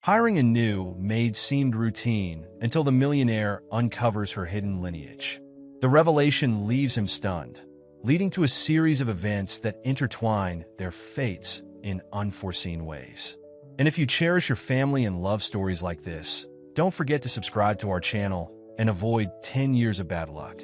Hiring a new maid seemed routine until the millionaire uncovers her hidden lineage. The revelation leaves him stunned, leading to a series of events that intertwine their fates in unforeseen ways. And if you cherish your family and love stories like this, don't forget to subscribe to our channel and avoid 10 years of bad luck.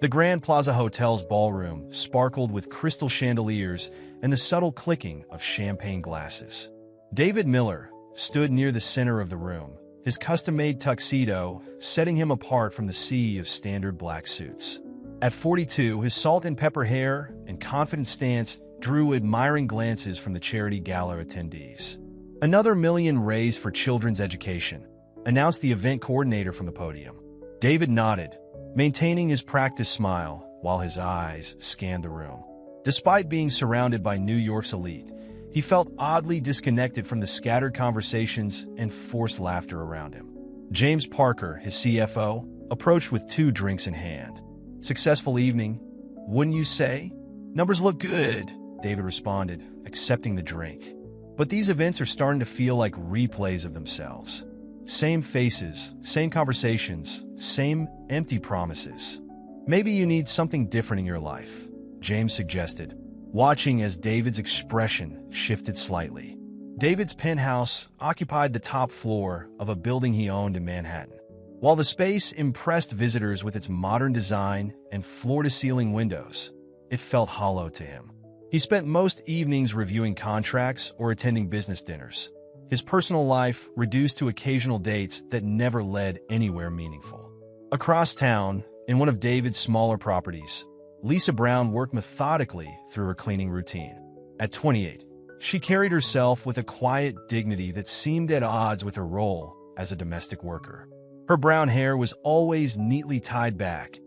The Grand Plaza Hotel's ballroom sparkled with crystal chandeliers and the subtle clicking of champagne glasses. David Miller stood near the center of the room, his custom-made tuxedo setting him apart from the sea of standard black suits. At 42, his salt-and-pepper hair and confident stance drew admiring glances from the charity gala attendees. "Another million raised for children's education," announced the event coordinator from the podium. David nodded, maintaining his practiced smile while his eyes scanned the room. Despite being surrounded by New York's elite, he felt oddly disconnected from the scattered conversations and forced laughter around him. James Parker, his CFO, approached with 2 drinks in hand. "Successful evening, wouldn't you say?" "Numbers look good," David responded, accepting the drink. But these events are starting to feel like replays of themselves. Same faces, same conversations, same empty promises. "Maybe you need something different in your life," James suggested, watching as David's expression shifted slightly. David's penthouse occupied the top floor of a building he owned in Manhattan. While the space impressed visitors with its modern design and floor-to-ceiling windows, it felt hollow to him. He spent most evenings reviewing contracts or attending business dinners, his personal life reduced to occasional dates that never led anywhere meaningful. Across town, in one of David's smaller properties, Lisa Brown worked methodically through her cleaning routine. At 28, she carried herself with a quiet dignity that seemed at odds with her role as a domestic worker. Her brown hair was always neatly tied back,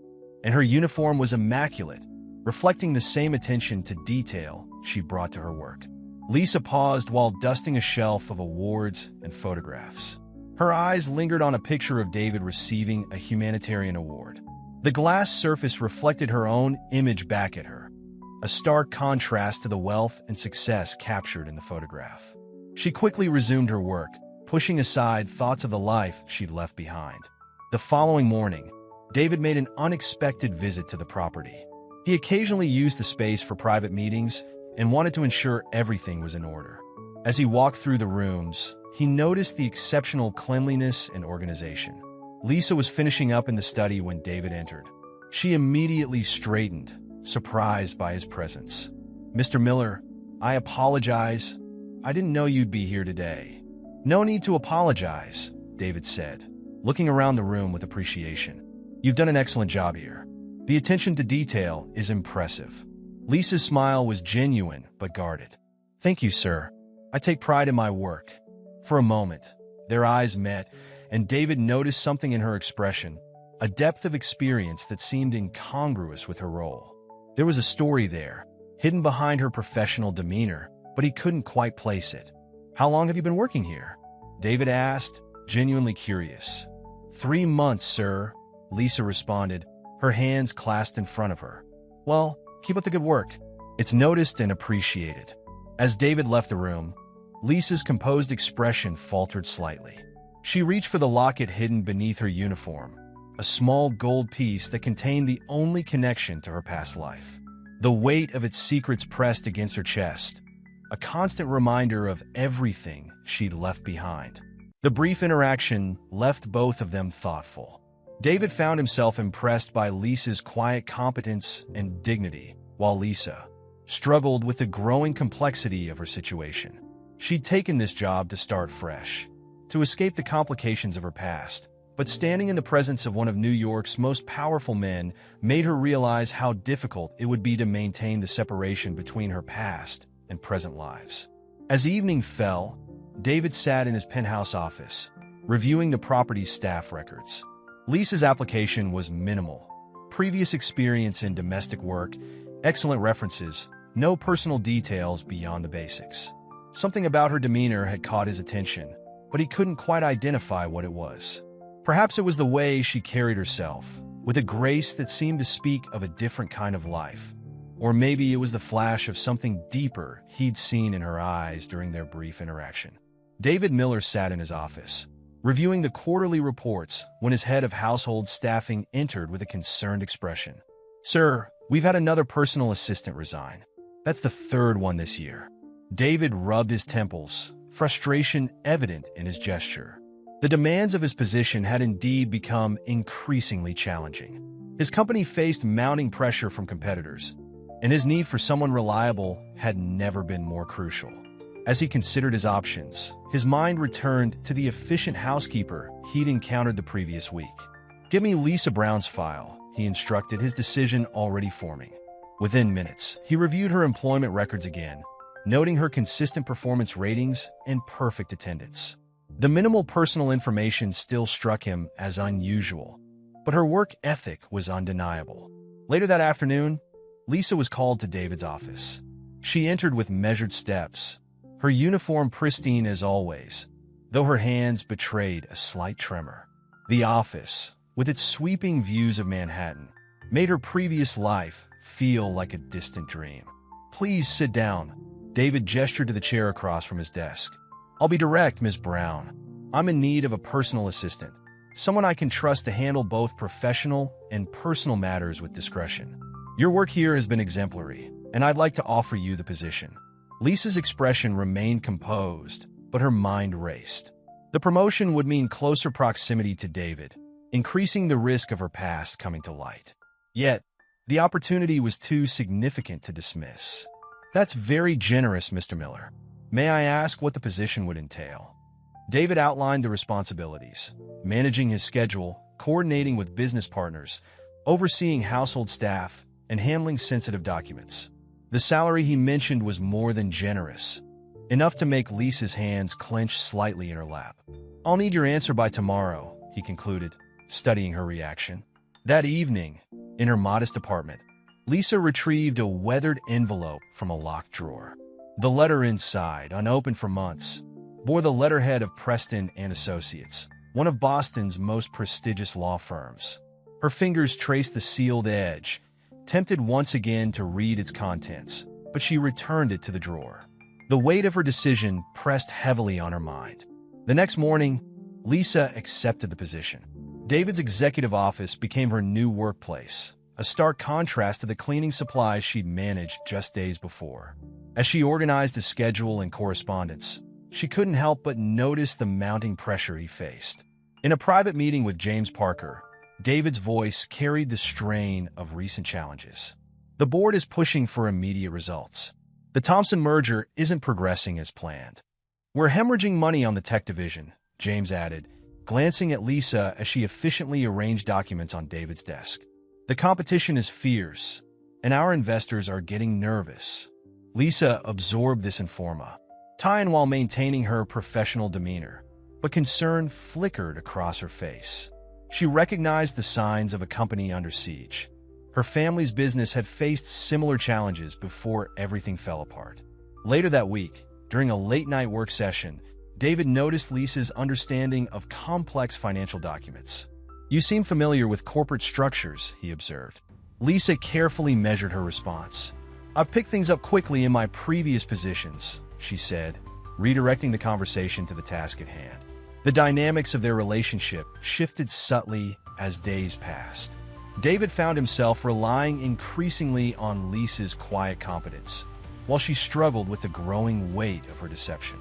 and her uniform was immaculate, reflecting the same attention to detail she brought to her work. Lisa paused while dusting a shelf of awards and photographs. Her eyes lingered on a picture of David receiving a humanitarian award. The glass surface reflected her own image back at her, a stark contrast to the wealth and success captured in the photograph. She quickly resumed her work, pushing aside thoughts of the life she'd left behind. The following morning, David made an unexpected visit to the property. He occasionally used the space for private meetings and wanted to ensure everything was in order. As he walked through the rooms, he noticed the exceptional cleanliness and organization. Lisa was finishing up in the study when David entered. She immediately straightened, surprised by his presence. "Mr. Miller, I apologize. I didn't know you'd be here today." "No need to apologize," David said, looking around the room with appreciation. "You've done an excellent job here. The attention to detail is impressive." Lisa's smile was genuine but guarded. "Thank you, sir. I take pride in my work." For a moment, their eyes met, and David noticed something in her expression, a depth of experience that seemed incongruous with her role. There was a story there, hidden behind her professional demeanor, but he couldn't quite place it. "How long have you been working here?" David asked, genuinely curious. 3 months, sir," Lisa responded, her hands clasped in front of her. "Well, keep up the good work. It's noticed and appreciated." As David left the room, Lisa's composed expression faltered slightly. She reached for the locket hidden beneath her uniform, a small gold piece that contained the only connection to her past life. The weight of its secrets pressed against her chest, a constant reminder of everything she'd left behind. The brief interaction left both of them thoughtful. David found himself impressed by Lisa's quiet competence and dignity, while Lisa struggled with the growing complexity of her situation. She'd taken this job to start fresh, to escape the complications of her past, but standing in the presence of one of New York's most powerful men made her realize how difficult it would be to maintain the separation between her past and present lives. As evening fell, David sat in his penthouse office, reviewing the property's staff records. Lisa's application was minimal. Previous experience in domestic work, excellent references, no personal details beyond the basics. Something about her demeanor had caught his attention, but he couldn't quite identify what it was. Perhaps it was the way she carried herself, with a grace that seemed to speak of a different kind of life. Or maybe it was the flash of something deeper he'd seen in her eyes during their brief interaction. David Miller sat in his office, reviewing the quarterly reports when his head of household staffing entered with a concerned expression. "Sir, we've had another personal assistant resign. That's the third one this year." David rubbed his temples, frustration evident in his gesture. The demands of his position had indeed become increasingly challenging. His company faced mounting pressure from competitors, and his need for someone reliable had never been more crucial. As he considered his options, his mind returned to the efficient housekeeper he'd encountered the previous week. "Give me Lisa Brown's file," he instructed, his decision already forming. Within minutes, he reviewed her employment records again, noting her consistent performance ratings and perfect attendance. The minimal personal information still struck him as unusual, but her work ethic was undeniable. Later that afternoon, Lisa was called to David's office. She entered with measured steps, her uniform pristine as always, though her hands betrayed a slight tremor. The office, with its sweeping views of Manhattan, made her previous life feel like a distant dream. "Please sit down." David gestured to the chair across from his desk. "I'll be direct, Ms. Brown. I'm in need of a personal assistant, someone I can trust to handle both professional and personal matters with discretion. Your work here has been exemplary, and I'd like to offer you the position." Lisa's expression remained composed, but her mind raced. The promotion would mean closer proximity to David, increasing the risk of her past coming to light. Yet, the opportunity was too significant to dismiss. "That's very generous, Mr. Miller. May I ask what the position would entail?" David outlined the responsibilities: managing his schedule, coordinating with business partners, overseeing household staff, and handling sensitive documents. The salary he mentioned was more than generous, enough to make Lisa's hands clench slightly in her lap. "I'll need your answer by tomorrow," he concluded, studying her reaction. That evening, in her modest apartment, Lisa retrieved a weathered envelope from a locked drawer. The letter inside, unopened for months, bore the letterhead of Preston and Associates, one of Boston's most prestigious law firms. Her fingers traced the sealed edge, tempted once again to read its contents, but she returned it to the drawer. The weight of her decision pressed heavily on her mind. The next morning, Lisa accepted the position. David's executive office became her new workplace, a stark contrast to the cleaning supplies she'd managed just days before. As she organized his schedule and correspondence, she couldn't help but notice the mounting pressure he faced. In a private meeting with James Parker, David's voice carried the strain of recent challenges. "The board is pushing for immediate results. The Thompson merger isn't progressing as planned. We're hemorrhaging money on the tech division," James added, glancing at Lisa as she efficiently arranged documents on David's desk. "The competition is fierce, and our investors are getting nervous." Lisa absorbed this informa, tying while maintaining her professional demeanor, but concern flickered across her face. She recognized the signs of a company under siege. Her family's business had faced similar challenges before everything fell apart. Later that week, during a late-night work session, David noticed Lisa's understanding of complex financial documents. "You seem familiar with corporate structures," he observed. Lisa carefully measured her response. "I've picked things up quickly in my previous positions," she said, redirecting the conversation to the task at hand. The dynamics of their relationship shifted subtly as days passed. David found himself relying increasingly on Lisa's quiet competence, while she struggled with the growing weight of her deception.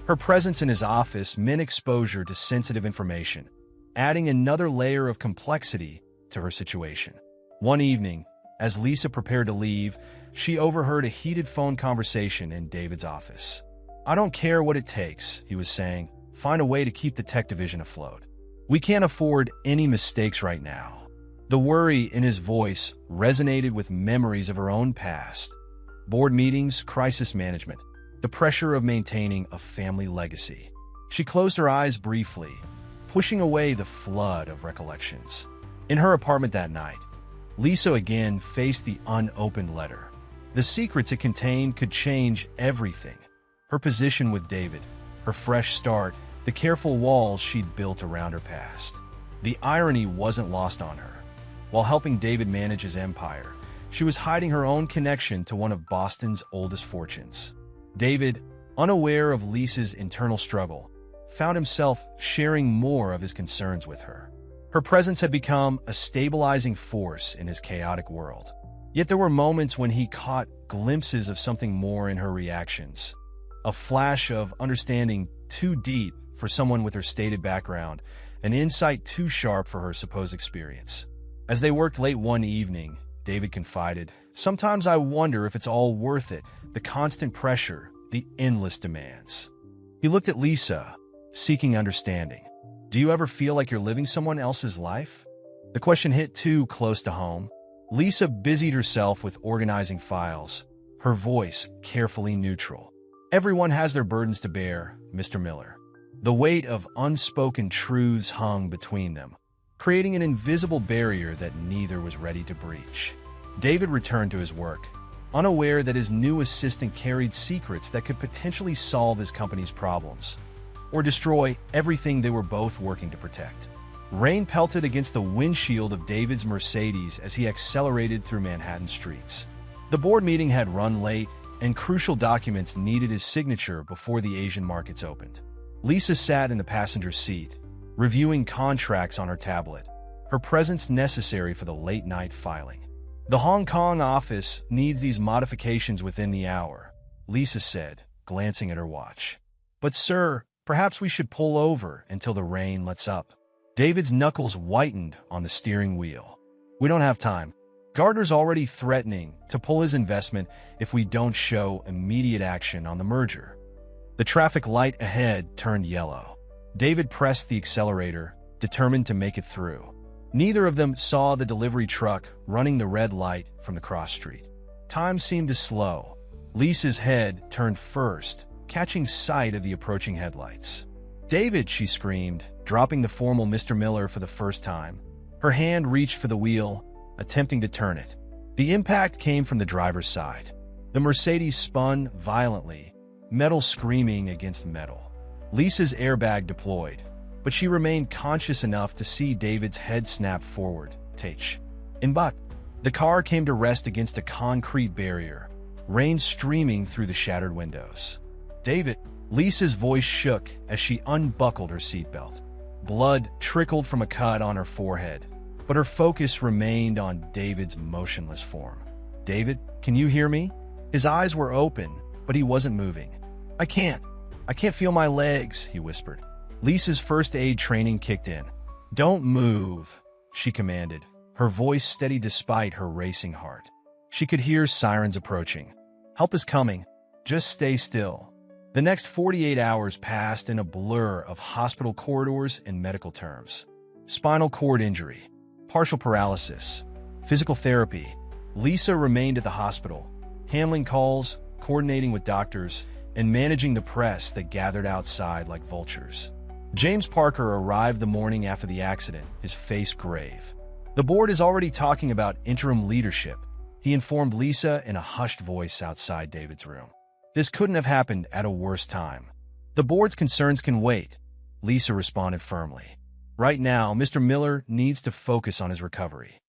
Her presence in his office meant exposure to sensitive information, adding another layer of complexity to her situation. One evening, as Lisa prepared to leave, she overheard a heated phone conversation in David's office. "I don't care what it takes," he was saying. "Find a way to keep the tech division afloat. We can't afford any mistakes right now." The worry in his voice resonated with memories of her own past: board meetings, crisis management, the pressure of maintaining a family legacy. She closed her eyes briefly, pushing away the flood of recollections. In her apartment that night, Lisa again faced the unopened letter. The secrets it contained could change everything: her position with David, her fresh start, the careful walls she'd built around her past. The irony wasn't lost on her. While helping David manage his empire, she was hiding her own connection to one of Boston's oldest fortunes. David, unaware of Lisa's internal struggle, found himself sharing more of his concerns with her. Her presence had become a stabilizing force in his chaotic world. Yet there were moments when he caught glimpses of something more in her reactions. A flash of understanding too deep for someone with her stated background, an insight too sharp for her supposed experience. As they worked late one evening, David confided, "Sometimes I wonder if it's all worth it, the constant pressure, the endless demands." He looked at Lisa, seeking understanding. "Do you ever feel like you're living someone else's life?" The question hit too close to home. Lisa busied herself with organizing files, her voice carefully neutral. "Everyone has their burdens to bear, Mr. Miller." The weight of unspoken truths hung between them, creating an invisible barrier that neither was ready to breach. David returned to his work, unaware that his new assistant carried secrets that could potentially solve his company's problems, or destroy everything they were both working to protect. Rain pelted against the windshield of David's Mercedes as he accelerated through Manhattan streets. The board meeting had run late, and crucial documents needed his signature before the Asian markets opened. Lisa sat in the passenger seat, reviewing contracts on her tablet, her presence necessary for the late-night filing. "The Hong Kong office needs these modifications within the hour," Lisa said, glancing at her watch. "But sir, perhaps we should pull over until the rain lets up." David's knuckles whitened on the steering wheel. "We don't have time. Gardner's already threatening to pull his investment if we don't show immediate action on the merger." The traffic light ahead turned yellow. David pressed the accelerator, determined to make it through. Neither of them saw the delivery truck running the red light from the cross street. Time seemed to slow. Lisa's head turned first, catching sight of the approaching headlights. "David!" she screamed, dropping the formal Mr. Miller for the first time. Her hand reached for the wheel, attempting to turn it. The impact came from the driver's side. The Mercedes spun violently, metal screaming against metal. Lisa's airbag deployed, but she remained conscious enough to see David's head snap forward. "Tach." But the car came to rest against a concrete barrier, rain streaming through the shattered windows. "David!" Lisa's voice shook as she unbuckled her seatbelt. Blood trickled from a cut on her forehead, but her focus remained on David's motionless form. "David, can you hear me?" His eyes were open, but he wasn't moving. I can't feel my legs," he whispered. Lisa's first aid training kicked in. "Don't move," she commanded, her voice steady despite her racing heart. She could hear sirens approaching. "Help is coming. Just stay still." The next 48 hours passed in a blur of hospital corridors and medical terms. Spinal cord injury, partial paralysis, physical therapy. Lisa remained at the hospital, handling calls, coordinating with doctors, and managing the press that gathered outside like vultures. James Parker arrived the morning after the accident, his face grave. "The board is already talking about interim leadership," he informed Lisa in a hushed voice outside David's room. "This couldn't have happened at a worse time." "The board's concerns can wait," Lisa responded firmly. "Right now, Mr. Miller needs to focus on his recovery."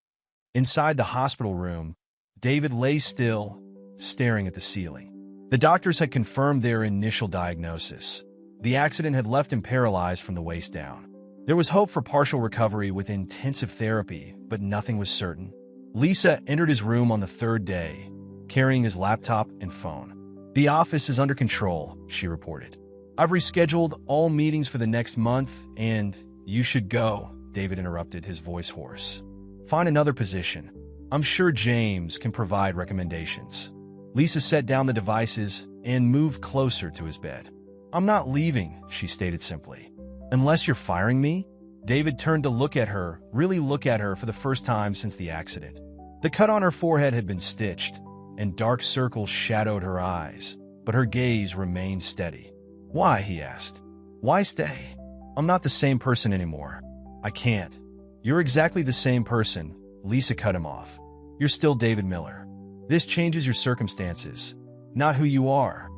Inside the hospital room, David lay still, staring at the ceiling. The doctors had confirmed their initial diagnosis. The accident had left him paralyzed from the waist down. There was hope for partial recovery with intensive therapy, but nothing was certain. Lisa entered his room on the third day, carrying his laptop and phone. "The office is under control," she reported. "I've rescheduled all meetings for the next month, and you should go," David interrupted, his voice hoarse. "Find another position. I'm sure James can provide recommendations." Lisa set down the devices and moved closer to his bed. "I'm not leaving," she stated simply. "Unless you're firing me?" David turned to look at her, really look at her for the first time since the accident. The cut on her forehead had been stitched, and dark circles shadowed her eyes, but her gaze remained steady. "Why?" he asked. "Why stay? I'm not the same person anymore. I can't." "You're exactly the same person," Lisa cut him off. "You're still David Miller. This changes your circumstances, not who you are."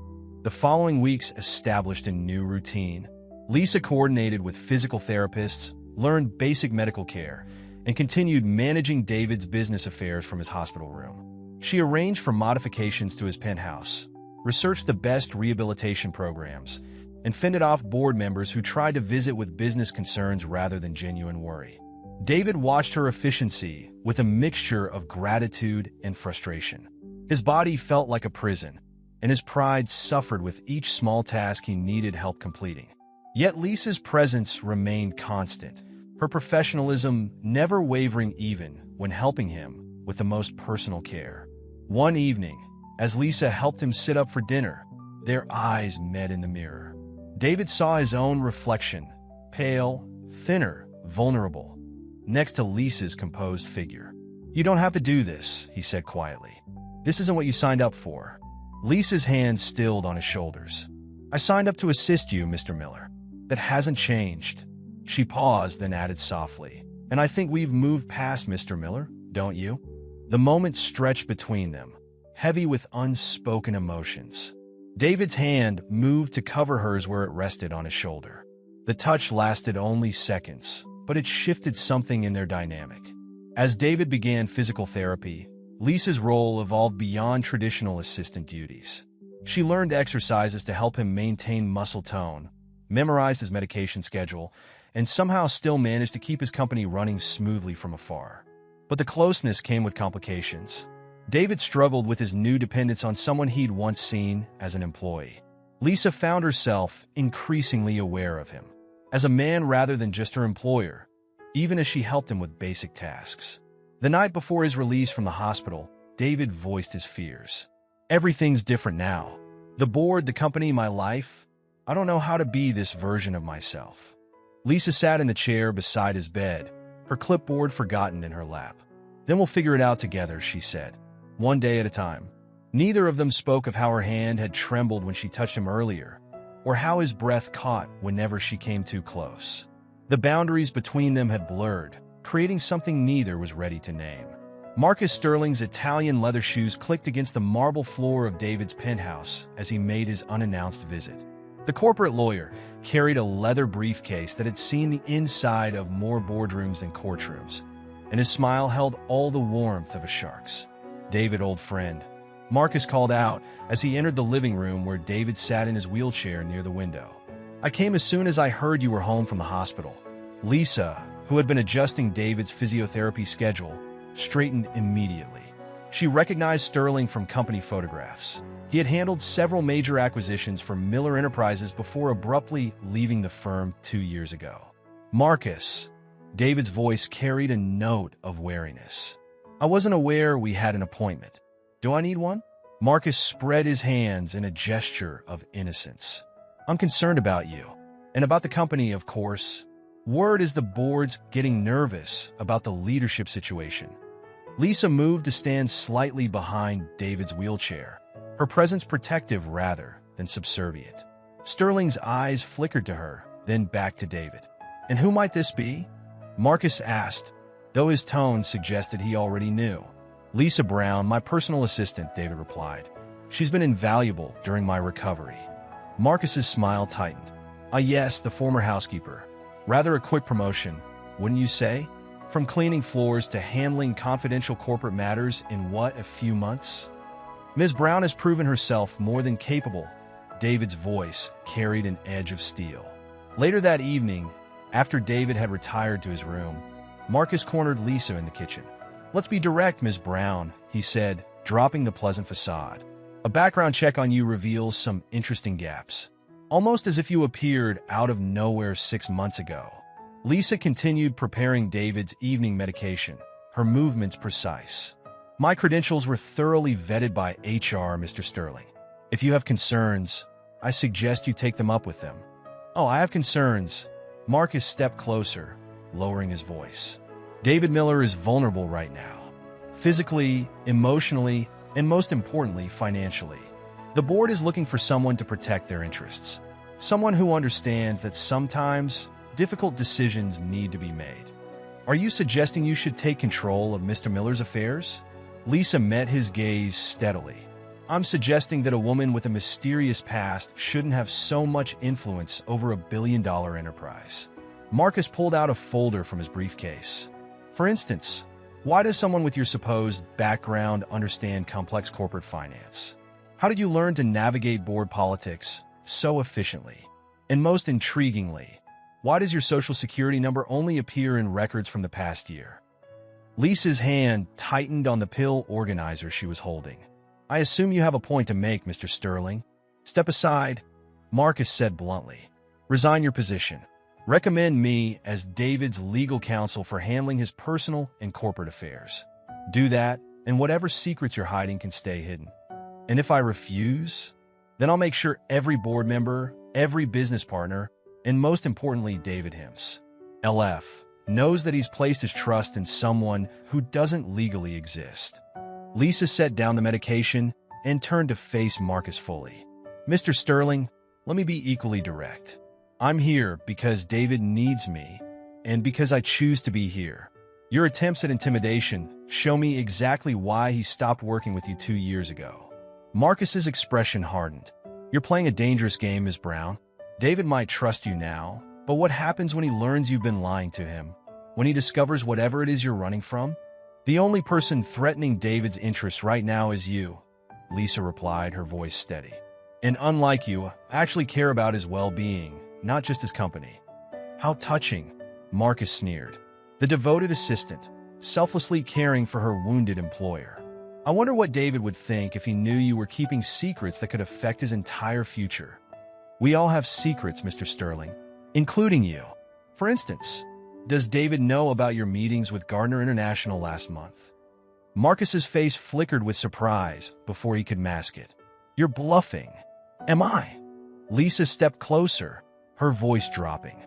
The following weeks established a new routine. Lisa coordinated with physical therapists, learned basic medical care, and continued managing David's business affairs from his hospital room. She arranged for modifications to his penthouse, researched the best rehabilitation programs, and fended off board members who tried to visit with business concerns rather than genuine worry. David watched her efficiency with a mixture of gratitude and frustration. His body felt like a prison, and his pride suffered with each small task he needed help completing. Yet Lisa's presence remained constant, her professionalism never wavering even when helping him with the most personal care. One evening, as Lisa helped him sit up for dinner, their eyes met in the mirror. David saw his own reflection, pale, thinner, vulnerable, next to Lisa's composed figure. "You don't have to do this," he said quietly. "This isn't what you signed up for." Lisa's hand stilled on his shoulders. "I signed up to assist you, Mr. Miller. That hasn't changed." She paused, then added softly, "And I think we've moved past Mr. Miller, don't you?" The moment stretched between them, heavy with unspoken emotions. David's hand moved to cover hers where it rested on his shoulder. The touch lasted only seconds, but it shifted something in their dynamic. As David began physical therapy, Lisa's role evolved beyond traditional assistant duties. She learned exercises to help him maintain muscle tone, memorized his medication schedule, and somehow still managed to keep his company running smoothly from afar. But the closeness came with complications. David struggled with his new dependence on someone he'd once seen as an employee. Lisa found herself increasingly aware of him, as a man rather than just her employer, even as she helped him with basic tasks. The night before his release from the hospital, David voiced his fears. "Everything's different now. The board, the company, my life. I don't know how to be this version of myself." Lisa sat in the chair beside his bed, her clipboard forgotten in her lap. "Then we'll figure it out together," she said, one day at a time. Neither of them spoke of how her hand had trembled when she touched him earlier, or how his breath caught whenever she came too close. The boundaries between them had blurred, creating something neither was ready to name. Marcus Sterling's Italian leather shoes clicked against the marble floor of David's penthouse as he made his unannounced visit. The corporate lawyer carried a leather briefcase that had seen the inside of more boardrooms than courtrooms, and his smile held all the warmth of a shark's. "David, old friend," Marcus called out as he entered the living room where David sat in his wheelchair near the window. "I came as soon as I heard you were home from the hospital." Lisa, who had been adjusting David's physiotherapy schedule, straightened immediately. She recognized Sterling from company photographs. He had handled several major acquisitions for Miller Enterprises before abruptly leaving the firm 2 years ago. "Marcus," David's voice carried a note of wariness. "I wasn't aware we had an appointment. Do I need one?" Marcus spread his hands in a gesture of innocence. "I'm concerned about you, and about the company, of course. Word is the board's getting nervous about the leadership situation." Lisa moved to stand slightly behind David's wheelchair, her presence protective rather than subservient. Sterling's eyes flickered to her, then back to David. "And who might this be?" Marcus asked, though his tone suggested he already knew. "Lisa Brown, my personal assistant," David replied. "She's been invaluable during my recovery." Marcus's smile tightened. "Ah, yes, the former housekeeper. Rather a quick promotion, wouldn't you say? From cleaning floors to handling confidential corporate matters in what, a few months?" "Ms. Brown has proven herself more than capable." David's voice carried an edge of steel. Later that evening, after David had retired to his room, Marcus cornered Lisa in the kitchen. "Let's be direct, Ms. Brown," he said, dropping the pleasant facade. "A background check on you reveals some interesting gaps. Almost as if you appeared out of nowhere 6 months ago." Lisa continued preparing David's evening medication, her movements precise. "My credentials were thoroughly vetted by HR, Mr. Sterling. If you have concerns, I suggest you take them up with them." "Oh, I have concerns." Marcus stepped closer, lowering his voice. "David Miller is vulnerable right now. Physically, emotionally, and most importantly, financially. The board is looking for someone to protect their interests. Someone who understands that sometimes difficult decisions need to be made. Are you suggesting you should take control of Mr. Miller's affairs?" Lisa met his gaze steadily. "I'm suggesting that a woman with a mysterious past shouldn't have so much influence over a billion-dollar enterprise." Marcus pulled out a folder from his briefcase. "For instance, why does someone with your supposed background understand complex corporate finance? How did you learn to navigate board politics so efficiently?" And most intriguingly, why does your social security number only appear in records from the past year? Lisa's hand tightened on the pill organizer she was holding. I assume you have a point to make, Mr. Sterling. Step aside, Marcus said bluntly. Resign your position. Recommend me as David's legal counsel for handling his personal and corporate affairs. Do that, and whatever secrets you're hiding can stay hidden. And if I refuse, then I'll make sure every board member, every business partner, and most importantly, David Hims, LF, knows that he's placed his trust in someone who doesn't legally exist. Lisa set down the medication and turned to face Marcus fully. Mr. Sterling, let me be equally direct. I'm here because David needs me, and because I choose to be here. Your attempts at intimidation show me exactly why he stopped working with you 2 years ago. Marcus's expression hardened. You're playing a dangerous game, Ms. Brown. David might trust you now, but what happens when he learns you've been lying to him? When he discovers whatever it is you're running from? The only person threatening David's interests right now is you, Lisa replied, her voice steady. And unlike you, I actually care about his well-being, not just his company. How touching, Marcus sneered. The devoted assistant, selflessly caring for her wounded employer. I wonder what David would think if he knew you were keeping secrets that could affect his entire future. We all have secrets, Mr. Sterling, including you. For instance, does David know about your meetings with Gardner International last month? Marcus's face flickered with surprise before he could mask it. You're bluffing. Am I? Lisa stepped closer, her voice dropping.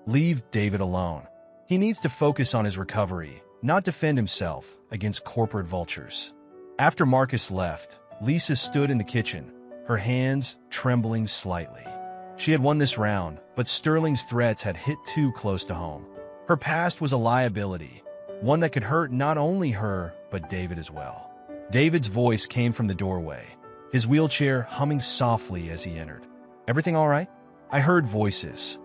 Leave David alone. He needs to focus on his recovery, not defend himself against corporate vultures. After Marcus left, Lisa stood in the kitchen, her hands trembling slightly. She had won this round, but Sterling's threats had hit too close to home. Her past was a liability, one that could hurt not only her, but David as well. David's voice came from the doorway, his wheelchair humming softly as he entered. Everything all right? I heard voices.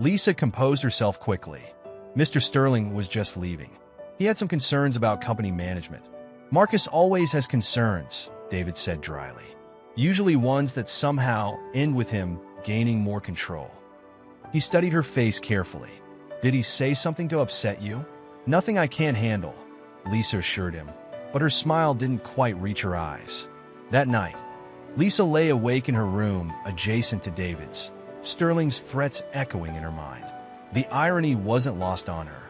Lisa composed herself quickly. Mr. Sterling was just leaving. He had some concerns about company management. Marcus always has concerns, David said dryly. Usually ones that somehow end with him gaining more control. He studied her face carefully. Did he say something to upset you? Nothing I can't handle, Lisa assured him, but her smile didn't quite reach her eyes. That night, Lisa lay awake in her room adjacent to David's, Sterling's threats echoing in her mind. The irony wasn't lost on her.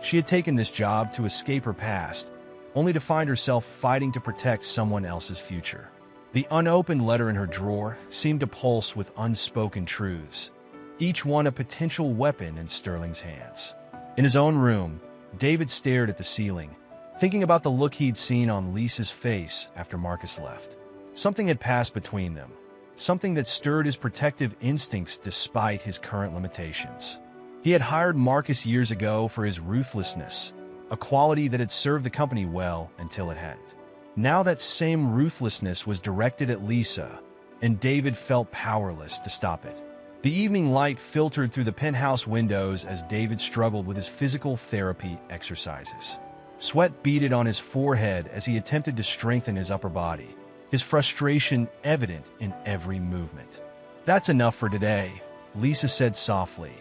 She had taken this job to escape her past, only to find herself fighting to protect someone else's future. The unopened letter in her drawer seemed to pulse with unspoken truths, each one a potential weapon in Sterling's hands. In his own room, David stared at the ceiling, thinking about the look he'd seen on Lisa's face after Marcus left. Something had passed between them, something that stirred his protective instincts despite his current limitations. He had hired Marcus years ago for his ruthlessness, a quality that had served the company well until it hadn't. Now that same ruthlessness was directed at Lisa, and David felt powerless to stop it. The evening light filtered through the penthouse windows as David struggled with his physical therapy exercises. Sweat beaded on his forehead as he attempted to strengthen his upper body, his frustration evident in every movement. That's enough for today, Lisa said softly,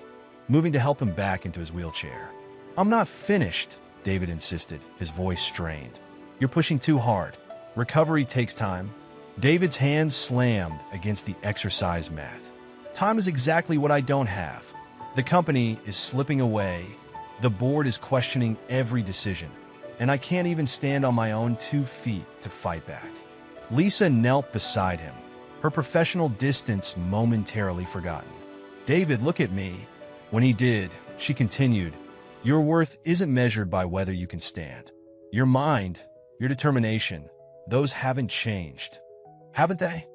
moving to help him back into his wheelchair. I'm not finished, David insisted, his voice strained. You're pushing too hard. Recovery takes time. David's hands slammed against the exercise mat. Time is exactly what I don't have. The company is slipping away. The board is questioning every decision. And I can't even stand on my own 2 feet to fight back. Lisa knelt beside him, her professional distance momentarily forgotten. David, look at me. When he did, she continued, your worth isn't measured by whether you can stand. Your mind, your determination, those haven't changed. Haven't they?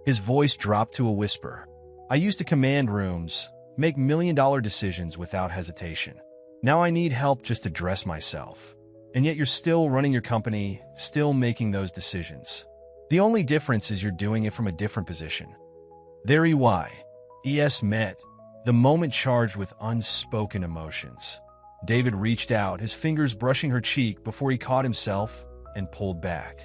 His voice dropped to a whisper. I used to command rooms, make million-dollar decisions without hesitation. Now I need help just to dress myself. And yet you're still running your company, still making those decisions. The only difference is you're doing it from a different position. There ES met, the moment charged with unspoken emotions. David reached out, his fingers brushing her cheek before he caught himself and pulled back.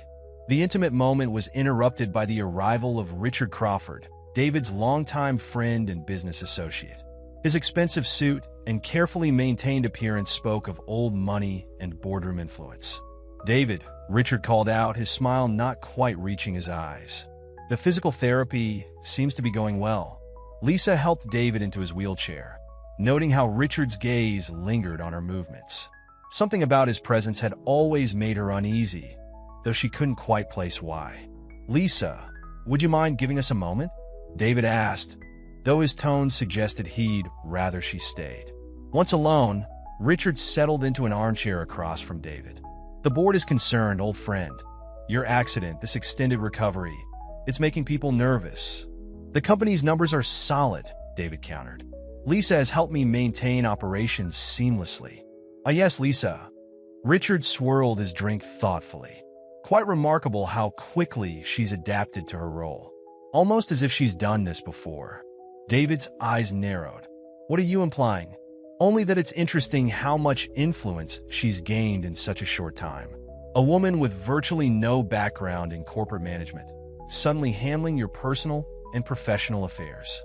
The intimate moment was interrupted by the arrival of Richard Crawford, David's longtime friend and business associate. His expensive suit and carefully maintained appearance spoke of old money and boardroom influence. "David," Richard called out, his smile not quite reaching his eyes. "The physical therapy seems to be going well." Lisa helped David into his wheelchair, noting how Richard's gaze lingered on her movements. Something about his presence had always made her uneasy, though she couldn't quite place why. "Lisa, would you mind giving us a moment?" David asked, though his tone suggested he'd rather she stayed. Once alone, Richard settled into an armchair across from David. "The board is concerned, old friend. Your accident, this extended recovery, it's making people nervous." "The company's numbers are solid," David countered. "Lisa has helped me maintain operations seamlessly." "Ah, yes, Lisa." Richard swirled his drink thoughtfully. Quite remarkable how quickly she's adapted to her role. Almost as if she's done this before. David's eyes narrowed. "What are you implying?" "Only that it's interesting how much influence she's gained in such a short time. A woman with virtually no background in corporate management, suddenly handling your personal and professional affairs.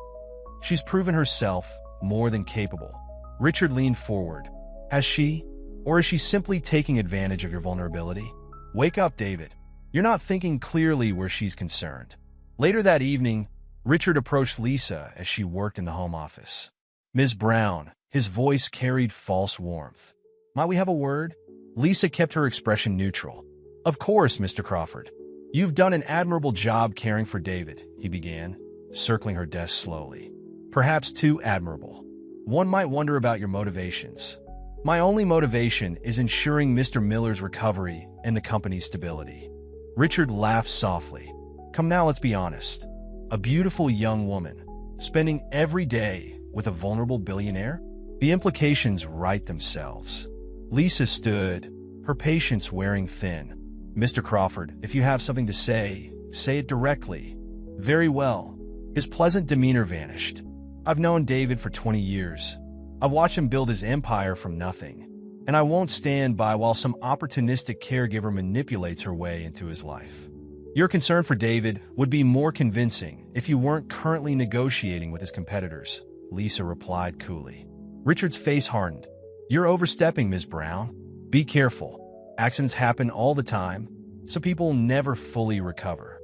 She's proven herself more than capable." Richard leaned forward. "Has she? Or is she simply taking advantage of your vulnerability?" "Wake up, David. You're not thinking clearly where she's concerned." Later that evening, Richard approached Lisa as she worked in the home office. "Ms. Brown," his voice carried false warmth. "Might we have a word?" Lisa kept her expression neutral. "Of course, Mr. Crawford. You've done an admirable job caring for David," he began, circling her desk slowly. "Perhaps too admirable. One might wonder about your motivations." "My only motivation is ensuring Mr. Miller's recovery and the company's stability." Richard laughed softly. "Come now, let's be honest. A beautiful young woman, spending every day with a vulnerable billionaire? The implications write themselves." Lisa stood, her patience wearing thin. "Mr. Crawford, if you have something to say it directly." "Very well." His pleasant demeanor vanished. "I've known David for 20 years. I've watched him build his empire from nothing, and I won't stand by while some opportunistic caregiver manipulates her way into his life. Your concern for David would be more convincing if you weren't currently negotiating with his competitors," Lisa replied coolly. Richard's face hardened. "You're overstepping, Ms. Brown. Be careful. Accidents happen all the time, so people never fully recover."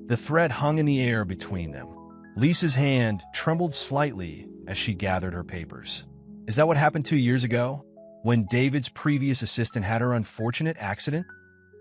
The threat hung in the air between them. Lisa's hand trembled slightly as she gathered her papers. "Is that what happened 2 years ago, when David's previous assistant had her unfortunate accident?"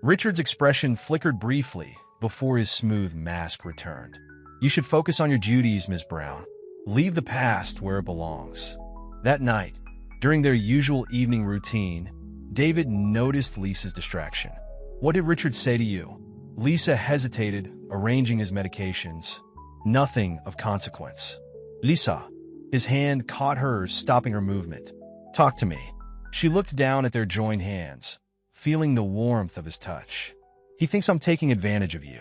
Richard's expression flickered briefly before his smooth mask returned. "You should focus on your duties, Ms. Brown. Leave the past where it belongs." That night, during their usual evening routine, David noticed Lisa's distraction. "What did Richard say to you?" Lisa hesitated, arranging his medications. "Nothing of consequence." "Lisa." His hand caught hers, stopping her movement. "Talk to me." She looked down at their joined hands, feeling the warmth of his touch. "He thinks I'm taking advantage of you,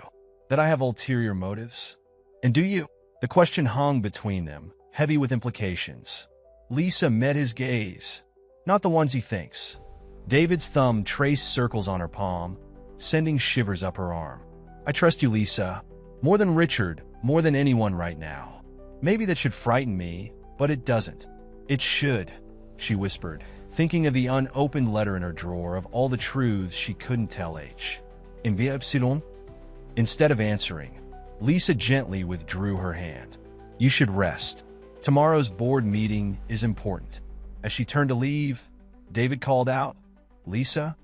that I have ulterior motives." "And do you?" The question hung between them, heavy with implications. Lisa met his gaze. "Not the ones he thinks." David's thumb traced circles on her palm, sending shivers up her arm. "I trust you, Lisa. More than Richard, more than anyone right now. Maybe that should frighten me, but it doesn't." "It should," she whispered, thinking of the unopened letter in her drawer, of all the truths she couldn't tell H. "Envia Epsilon?" Instead of answering, Lisa gently withdrew her hand. "You should rest. Tomorrow's board meeting is important." As she turned to leave, David called out, "Lisa?"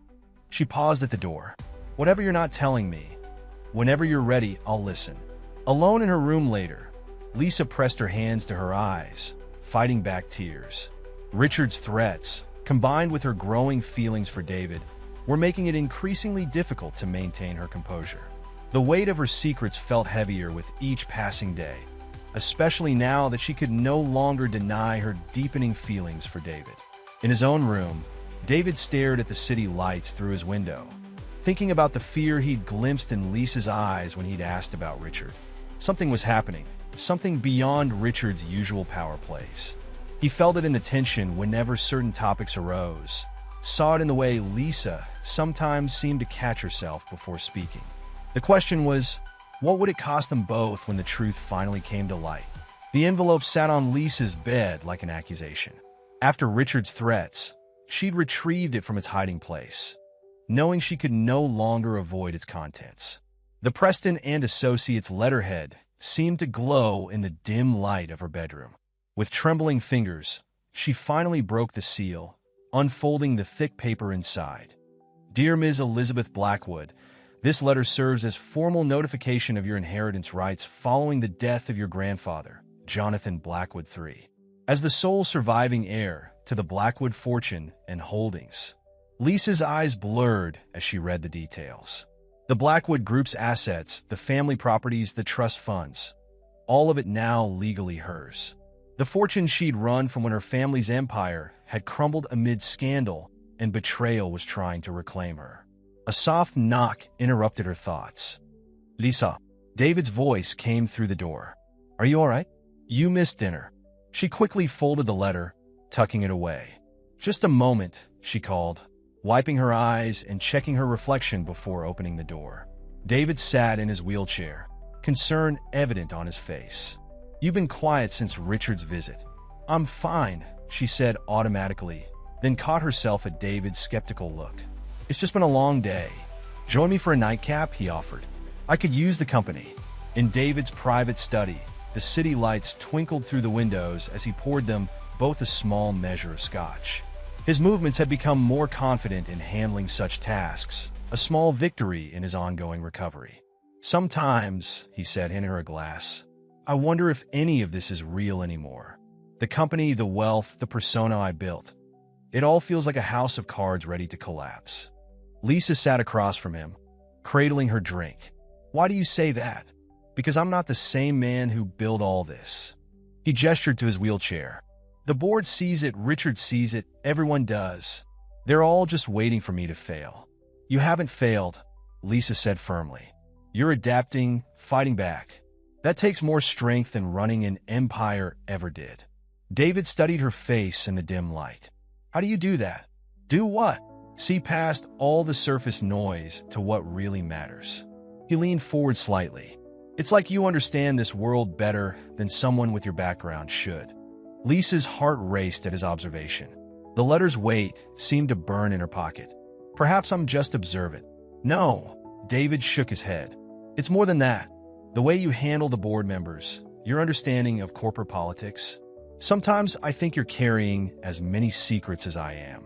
She paused at the door. "Whatever you're not telling me, whenever you're ready, I'll listen." Alone in her room later, Lisa pressed her hands to her eyes, fighting back tears. Richard's threats, combined with her growing feelings for David, were making it increasingly difficult to maintain her composure. The weight of her secrets felt heavier with each passing day, especially now that she could no longer deny her deepening feelings for David. In his own room, David stared at the city lights through his window, thinking about the fear he'd glimpsed in Lisa's eyes when he'd asked about Richard. Something was happening, something beyond Richard's usual power plays. He felt it in the tension whenever certain topics arose, saw it in the way Lisa sometimes seemed to catch herself before speaking. The question was, What would it cost them both when the truth finally came to light? The envelope sat on Lisa's bed like an accusation. After Richard's threats, she'd retrieved it from its hiding place, knowing she could no longer avoid its contents. The Preston and Associates letterhead seemed to glow in the dim light of her bedroom. With trembling fingers, she finally broke the seal, unfolding the thick paper inside. Dear Ms. Elizabeth Blackwood, this letter serves as formal notification of your inheritance rights following the death of your grandfather, Jonathan Blackwood III, as the sole surviving heir to the Blackwood fortune and holdings. Lisa's eyes blurred as she read the details. The Blackwood Group's assets, the family properties, the trust funds, all of it now legally hers. The fortune she'd run from when her family's empire had crumbled amid scandal and betrayal was trying to reclaim her. A soft knock interrupted her thoughts. Lisa, David's voice came through the door. Are you all right? You missed dinner. She quickly folded the letter, tucking it away. Just a moment, she called, wiping her eyes and checking her reflection before opening the door. David sat in his wheelchair, concern evident on his face. You've been quiet since Richard's visit. I'm fine, she said automatically, then caught herself at David's skeptical look. It's just been a long day. Join me for a nightcap, he offered. I could use the company. In David's private study, the city lights twinkled through the windows as he poured them both a small measure of scotch. His movements had become more confident in handling such tasks, a small victory in his ongoing recovery. Sometimes, he said, handing her a glass, I wonder if any of this is real anymore. The company, the wealth, the persona I built. It all feels like a house of cards ready to collapse. Lisa sat across from him, cradling her drink. Why do you say that? Because I'm not the same man who built all this. He gestured to his wheelchair. The board sees it, Richard sees it, everyone does. They're all just waiting for me to fail. You haven't failed, Lisa said firmly. You're adapting, fighting back. That takes more strength than running an empire ever did. David studied her face in the dim light. How do you do that? Do what? See past all the surface noise to what really matters. He leaned forward slightly. It's like you understand this world better than someone with your background should. Lisa's heart raced at his observation. The letter's weight seemed to burn in her pocket. Perhaps I'm just observant. No, David shook his head. It's more than that. The way you handle the board members, your understanding of corporate politics. Sometimes I think you're carrying as many secrets as I am.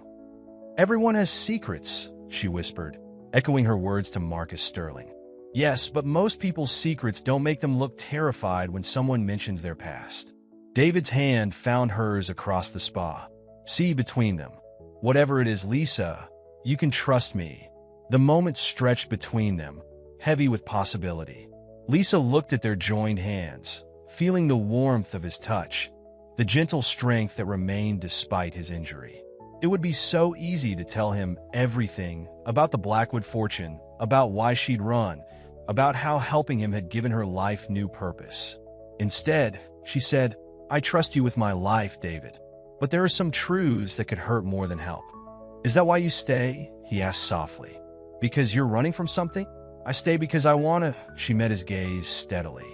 Everyone has secrets, she whispered, echoing her words to Marcus Sterling. Yes, but most people's secrets don't make them look terrified when someone mentions their past. David's hand found hers across the spa. See between them. Whatever it is, Lisa, you can trust me. The moment stretched between them, heavy with possibility. Lisa looked at their joined hands, feeling the warmth of his touch, the gentle strength that remained despite his injury. It would be so easy to tell him everything about the Blackwood fortune, about why she'd run, about how helping him had given her life new purpose. Instead, she said, I trust you with my life, David, but there are some truths that could hurt more than help. Is that why you stay? He asked softly. Because you're running from something? I stay because I want to. She met his gaze steadily.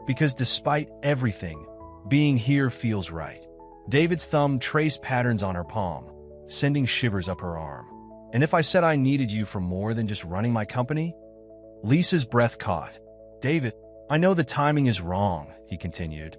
Because despite everything, being here feels right. David's thumb traced patterns on her palm, sending shivers up her arm. And if I said I needed you for more than just running my company? Lisa's breath caught. David, I know the timing is wrong, he continued.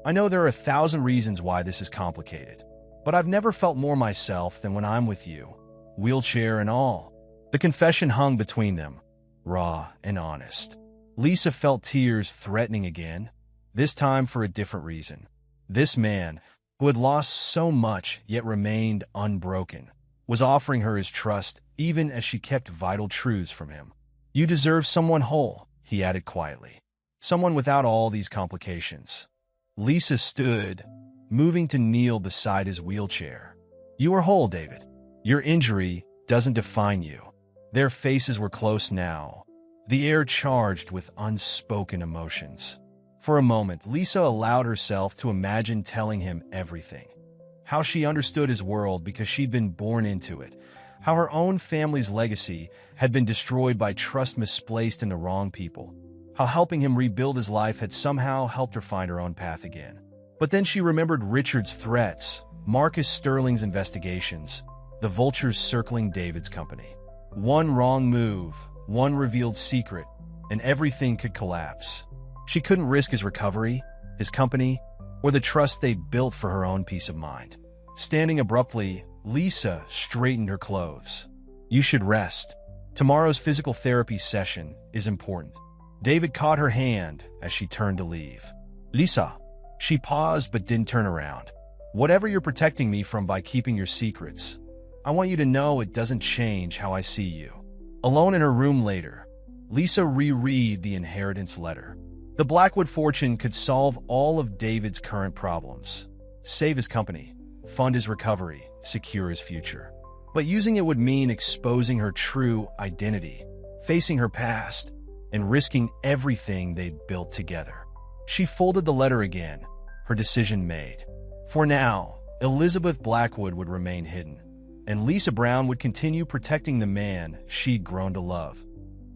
I know there are 1,000 reasons why this is complicated, but I've never felt more myself than when I'm with you, wheelchair and all. The confession hung between them, raw and honest. Lisa felt tears threatening again, this time for a different reason. This man, who had lost so much yet remained unbroken, was offering her his trust even as she kept vital truths from him. You deserve someone whole, he added quietly. Someone without all these complications. Lisa stood, moving to kneel beside his wheelchair. You are whole, David. Your injury doesn't define you. Their faces were close now, the air charged with unspoken emotions. For a moment, Lisa allowed herself to imagine telling him everything. How she understood his world because she'd been born into it. How her own family's legacy had been destroyed by trust misplaced in the wrong people. how helping him rebuild his life had somehow helped her find her own path again. But then she remembered Richard's threats, Marcus Sterling's investigations, the vultures circling David's company. One wrong move, one revealed secret, and everything could collapse. She couldn't risk his recovery, his company, or the trust they'd built for her own peace of mind. Standing abruptly, Lisa straightened her clothes. "You should rest. Tomorrow's physical therapy session is important." David caught her hand as she turned to leave. "Lisa." She paused but didn't turn around. "Whatever you're protecting me from by keeping your secrets, I want you to know it doesn't change how I see you." Alone in her room later, Lisa reread the inheritance letter. The Blackwood fortune could solve all of David's current problems, save his company, fund his recovery, secure his future. But using it would mean exposing her true identity, facing her past, and risking everything they'd built together. She folded the letter again, her decision made. For now, Elizabeth Blackwood would remain hidden, and Lisa Brown would continue protecting the man she'd grown to love,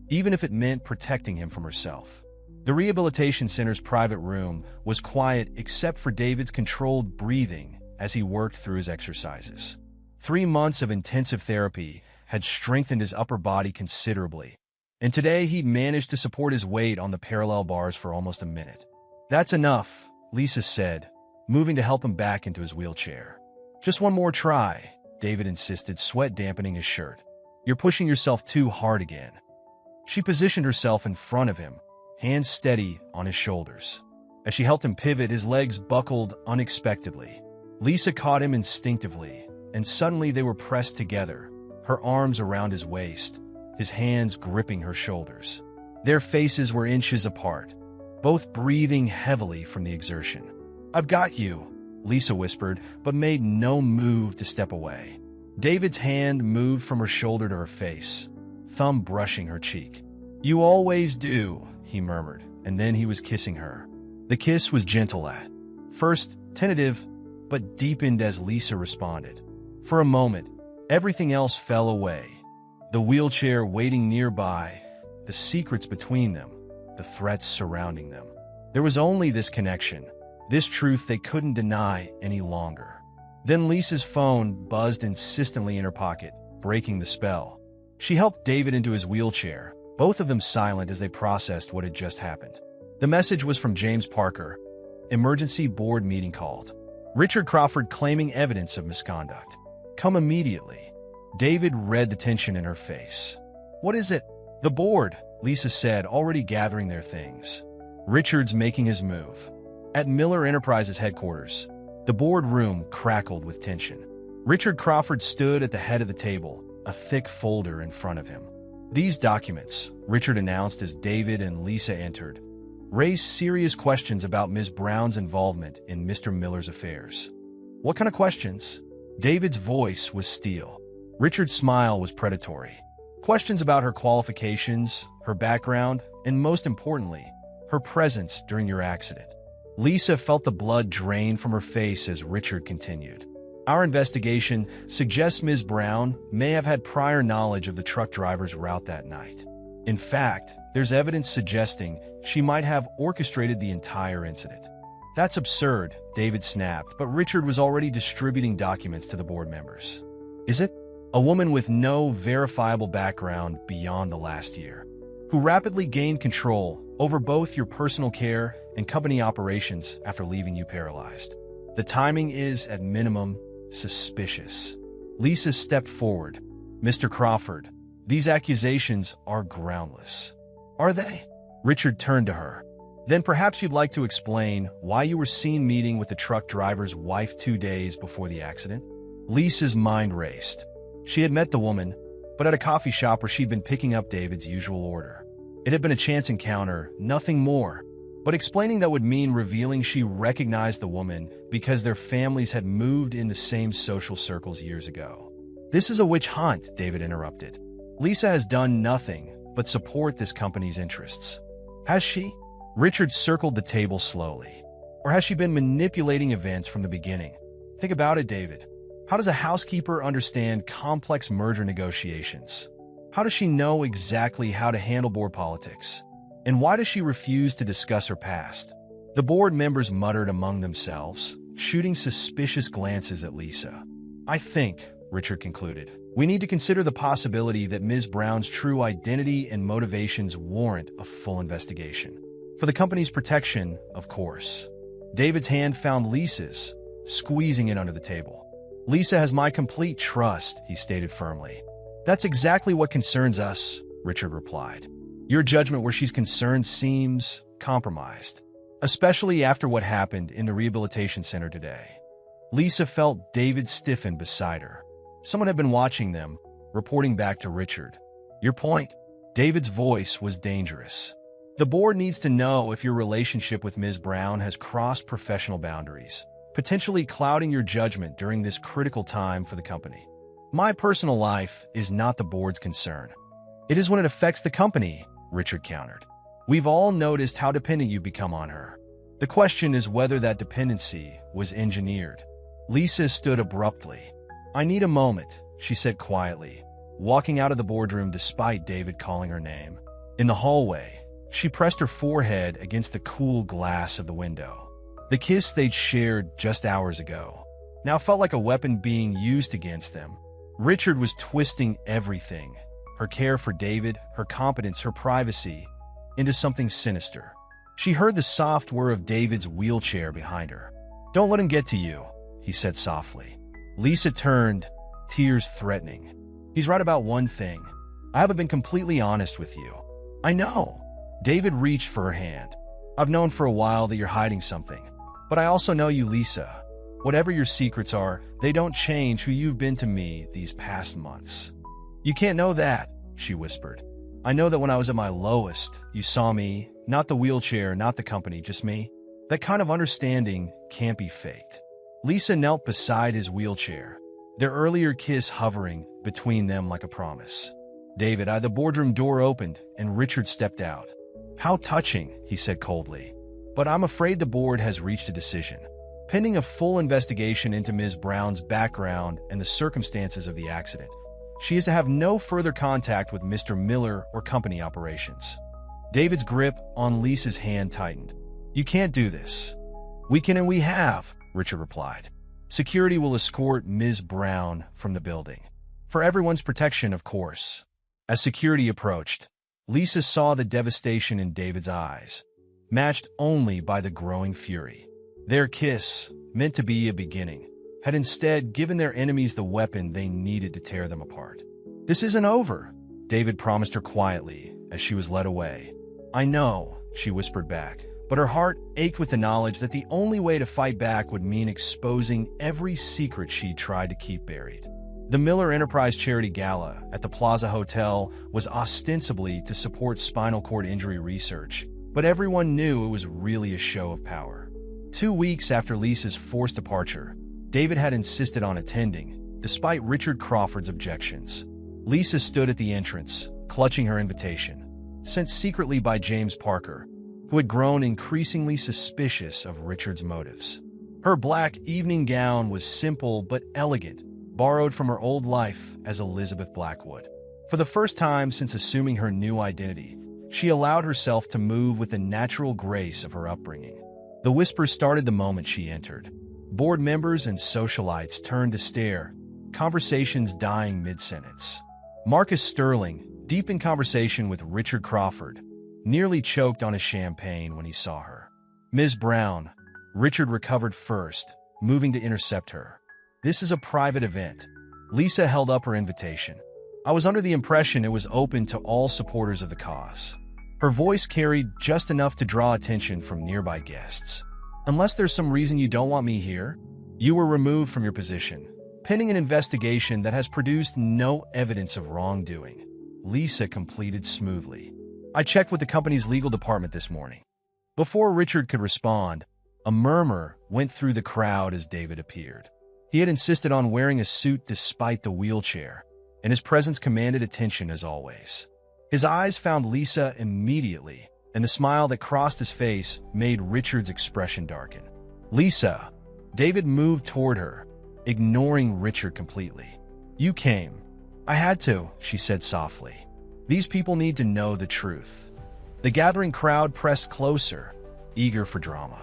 even if it meant protecting him from herself. The rehabilitation center's private room was quiet except for David's controlled breathing as he worked through his exercises. 3 months of intensive therapy had strengthened his upper body considerably, and today he'd managed to support his weight on the parallel bars for almost a minute. "That's enough," Lisa said, moving to help him back into his wheelchair. "Just one more try," David insisted, sweat dampening his shirt. "You're pushing yourself too hard again." She positioned herself in front of him, hands steady on his shoulders. As she helped him pivot, his legs buckled unexpectedly. Lisa caught him instinctively, and suddenly they were pressed together, her arms around his waist, his hands gripping her shoulders. Their faces were inches apart, both breathing heavily from the exertion. "I've got you," Lisa whispered, but made no move to step away. David's hand moved from her shoulder to her face, thumb brushing her cheek. "You always do," he murmured, and then he was kissing her. The kiss was gentle at first, tentative, but deepened as Lisa responded. For a moment, everything else fell away. The wheelchair waiting nearby, the secrets between them, the threats surrounding them. There was only this connection, this truth they couldn't deny any longer. Then Lisa's phone buzzed insistently in her pocket, breaking the spell. She helped David into his wheelchair, both of them silent as they processed what had just happened. The message was from James Parker. Emergency board meeting called. Richard Crawford claiming evidence of misconduct. Come immediately. David read the tension in her face. "What is it?" "The board," Lisa said, already gathering their things. Richard's making his move. At Miller Enterprises headquarters, the boardroom crackled with tension. Richard Crawford stood at the head of the table, a thick folder in front of him. "These documents," Richard announced as David and Lisa entered, "raised serious questions about Ms. Brown's involvement in Mr. Miller's affairs." "What kind of questions?" David's voice was steel. Richard's smile was predatory. "Questions about her qualifications, her background, and most importantly, her presence during your accident." Lisa felt the blood drain from her face as Richard continued. "Our investigation suggests Ms. Brown may have had prior knowledge of the truck driver's route that night. In fact, there's evidence suggesting she might have orchestrated the entire incident." "That's absurd," David snapped, but Richard was already distributing documents to the board members. "Is it?" "A woman with no verifiable background beyond the last year, who rapidly gained control over both your personal care and company operations after leaving you paralyzed. The timing is, at minimum, suspicious." Lisa stepped forward. "Mr. Crawford, these accusations are groundless." "Are they?" Richard turned to her. "Then perhaps you'd like to explain why you were seen meeting with the truck driver's wife 2 days before the accident?" Lisa's mind raced. She had met the woman, but at a coffee shop where she'd been picking up David's usual order. It had been a chance encounter, nothing more. But explaining that would mean revealing she recognized the woman because their families had moved in the same social circles years ago. "This is a witch hunt," David interrupted. "Lisa has done nothing but support this company's interests." "Has she?" Richard circled the table slowly. "Or has she been manipulating events from the beginning? Think about it, David. How does a housekeeper understand complex merger negotiations? How does she know exactly how to handle board politics? And why does she refuse to discuss her past? The board members muttered among themselves, shooting suspicious glances at Lisa. I think, Richard concluded, we need to consider the possibility that Ms. Brown's true identity and motivations warrant a full investigation. For the company's protection, of course. David's hand found Lisa's, squeezing it under the table. Lisa has my complete trust, he stated firmly. That's exactly what concerns us, Richard replied. Your judgment where she's concerned seems compromised, especially after what happened in the rehabilitation center today. Lisa felt David stiffen beside her. Someone had been watching them, reporting back to Richard. Your point? David's voice was dangerous. The board needs to know if your relationship with Ms. Brown has crossed professional boundaries, potentially clouding your judgment during this critical time for the company. My personal life is not the board's concern. It is when it affects the company, Richard countered. We've all noticed how dependent you've become on her. The question is whether that dependency was engineered. Lisa stood abruptly. I need a moment, she said quietly, walking out of the boardroom despite David calling her name. In the hallway, she pressed her forehead against the cool glass of the window. The kiss they'd shared just hours ago now felt like a weapon being used against them. Richard was twisting everything, her care for David, her competence, her privacy, into something sinister. She heard the soft whir of David's wheelchair behind her. Don't let him get to you, he said softly. Lisa turned, tears threatening. He's right about one thing. I haven't been completely honest with you. I know. David reached for her hand. I've known for a while that you're hiding something. But I also know you, Lisa. Whatever your secrets are, they don't change who you've been to me these past months. You can't know that, she whispered. I know that when I was at my lowest, you saw me, not the wheelchair, not the company, just me. That kind of understanding can't be faked. Lisa knelt beside his wheelchair, their earlier kiss hovering between them like a promise. David, the boardroom door opened and Richard stepped out. How touching, he said coldly. But I'm afraid the board has reached a decision. Pending a full investigation into Ms. Brown's background and the circumstances of the accident, she is to have no further contact with Mr. Miller or company operations. David's grip on Lisa's hand tightened. You can't do this. We can and we have, Richard replied. Security will escort Ms. Brown from the building. For everyone's protection, of course. As security approached, Lisa saw the devastation in David's eyes, matched only by the growing fury. Their kiss, meant to be a beginning, had instead given their enemies the weapon they needed to tear them apart. This isn't over, David promised her quietly as she was led away. I know, she whispered back, but her heart ached with the knowledge that the only way to fight back would mean exposing every secret she'd tried to keep buried. The Miller Enterprise Charity Gala at the Plaza Hotel was ostensibly to support spinal cord injury research, but everyone knew it was really a show of power. 2 weeks after Lisa's forced departure, David had insisted on attending, despite Richard Crawford's objections. Lisa stood at the entrance, clutching her invitation, sent secretly by James Parker, who had grown increasingly suspicious of Richard's motives. Her black evening gown was simple but elegant, borrowed from her old life as Elizabeth Blackwood. For the first time since assuming her new identity, she allowed herself to move with the natural grace of her upbringing. The whispers started the moment she entered. Board members and socialites turned to stare, conversations dying mid-sentence. Marcus Sterling, deep in conversation with Richard Crawford, nearly choked on his champagne when he saw her. Ms. Brown, Richard recovered first, moving to intercept her. This is a private event. Lisa held up her invitation. I was under the impression it was open to all supporters of the cause. Her voice carried just enough to draw attention from nearby guests. Unless there's some reason you don't want me here, you were removed from your position, pending an investigation that has produced no evidence of wrongdoing. Lisa completed smoothly. I checked with the company's legal department this morning. Before Richard could respond, a murmur went through the crowd as David appeared. He had insisted on wearing a suit despite the wheelchair, and his presence commanded attention as always. His eyes found Lisa immediately, and the smile that crossed his face made Richard's expression darken. Lisa, David moved toward her, ignoring Richard completely. You came. I had to, she said softly. These people need to know the truth. The gathering crowd pressed closer, eager for drama.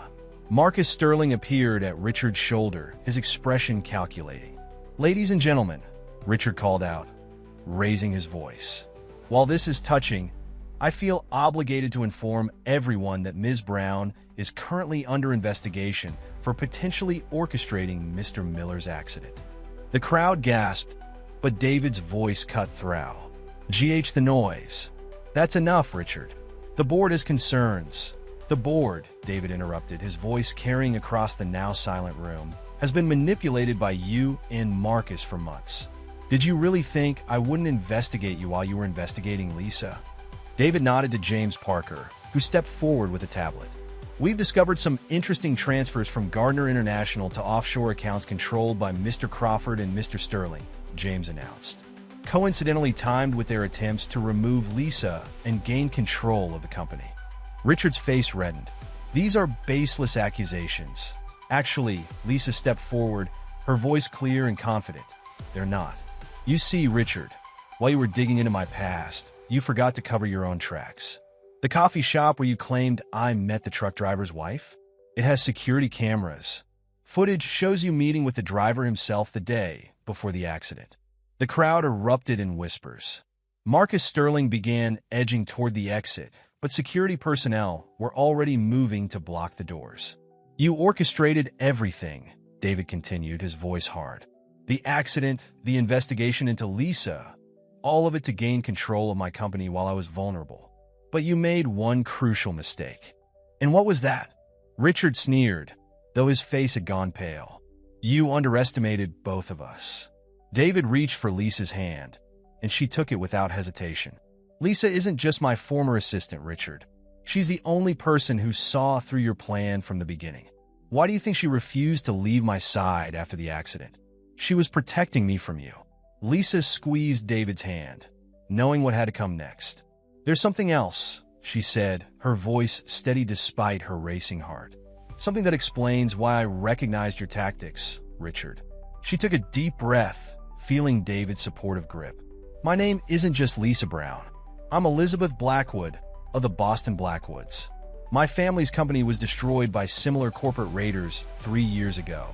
Marcus Sterling appeared at Richard's shoulder, his expression calculating. "Ladies and gentlemen," Richard called out, raising his voice. "While this is touching, I feel obligated to inform everyone that Ms. Brown is currently under investigation for potentially orchestrating Mr. Miller's accident." The crowd gasped, but David's voice cut through. The noise. "That's enough, Richard. The board has concerns." "The board," David interrupted, his voice carrying across the now silent room, "has been manipulated by you and Marcus for months. Did you really think I wouldn't investigate you while you were investigating Lisa?" David nodded to James Parker, who stepped forward with a tablet. "We've discovered some interesting transfers from Gardner International to offshore accounts controlled by Mr. Crawford and Mr. Sterling," James announced. "Coincidentally timed with their attempts to remove Lisa and gain control of the company." Richard's face reddened. "These are baseless accusations." "Actually," Lisa stepped forward, her voice clear and confident. "They're not. You see, Richard, while you were digging into my past, you forgot to cover your own tracks. The coffee shop where you claimed I met the truck driver's wife? It has security cameras. Footage shows you meeting with the driver himself the day before the accident." The crowd erupted in whispers. Marcus Sterling began edging toward the exit, but security personnel were already moving to block the doors. "You orchestrated everything," David continued, his voice hard. "The accident, the investigation into Lisa, all of it to gain control of my company while I was vulnerable. But you made one crucial mistake." "And what was that?" Richard sneered, though his face had gone pale. "You underestimated both of us." David reached for Lisa's hand, and she took it without hesitation. "Lisa isn't just my former assistant, Richard. She's the only person who saw through your plan from the beginning. Why do you think she refused to leave my side after the accident? She was protecting me from you." Lisa squeezed David's hand, knowing what had to come next. "There's something else," she said, her voice steady despite her racing heart. "Something that explains why I recognized your tactics, Richard." She took a deep breath, feeling David's supportive grip. "My name isn't just Lisa Brown. I'm Elizabeth Blackwood of the Boston Blackwoods. My family's company was destroyed by similar corporate raiders 3 years ago.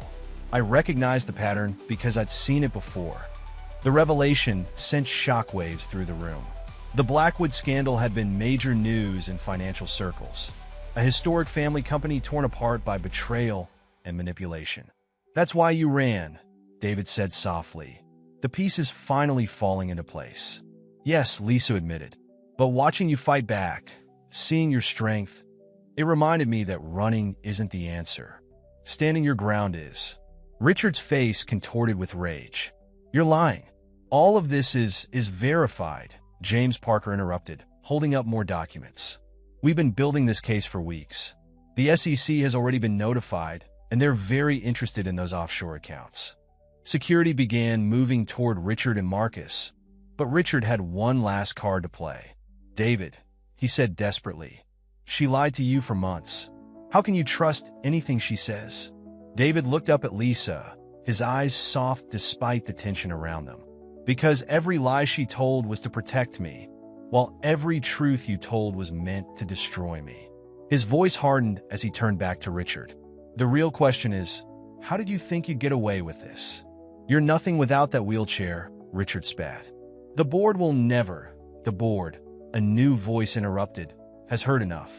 I recognized the pattern because I'd seen it before." The revelation sent shockwaves through the room. The Blackwood scandal had been major news in financial circles. A historic family company torn apart by betrayal and manipulation. "That's why you ran," David said softly. "The pieces finally falling into place." "Yes," Lisa admitted. "But watching you fight back, seeing your strength, it reminded me that running isn't the answer. Standing your ground is." Richard's face contorted with rage. "You're lying. All of this is verified," James Parker interrupted, holding up more documents. "We've been building this case for weeks. The SEC has already been notified, and they're very interested in those offshore accounts." Security began moving toward Richard and Marcus, but Richard had one last card to play. "David," he said desperately, "she lied to you for months. How can you trust anything she says?" David looked up at Lisa, his eyes soft despite the tension around them. "Because every lie she told was to protect me, while every truth you told was meant to destroy me." His voice hardened as he turned back to Richard. "The real question is, how did you think you'd get away with this? You're nothing without that wheelchair," Richard spat. "The board will never." "The board," a new voice interrupted, "has heard enough."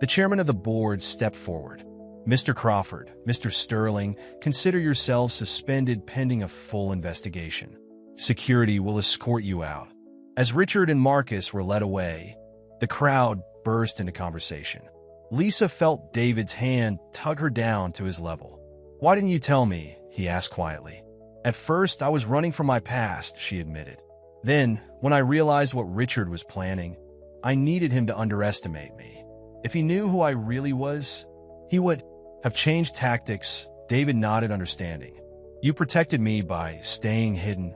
The chairman of the board stepped forward. "Mr. Crawford, Mr. Sterling, consider yourselves suspended pending a full investigation. Security will escort you out." As Richard and Marcus were led away, the crowd burst into conversation. Lisa felt David's hand tug her down to his level. "Why didn't you tell me?" he asked quietly. "At first, I was running from my past," she admitted. "Then, when I realized what Richard was planning, I needed him to underestimate me. If he knew who I really was, he would have changed tactics." David nodded understanding. "You protected me by staying hidden."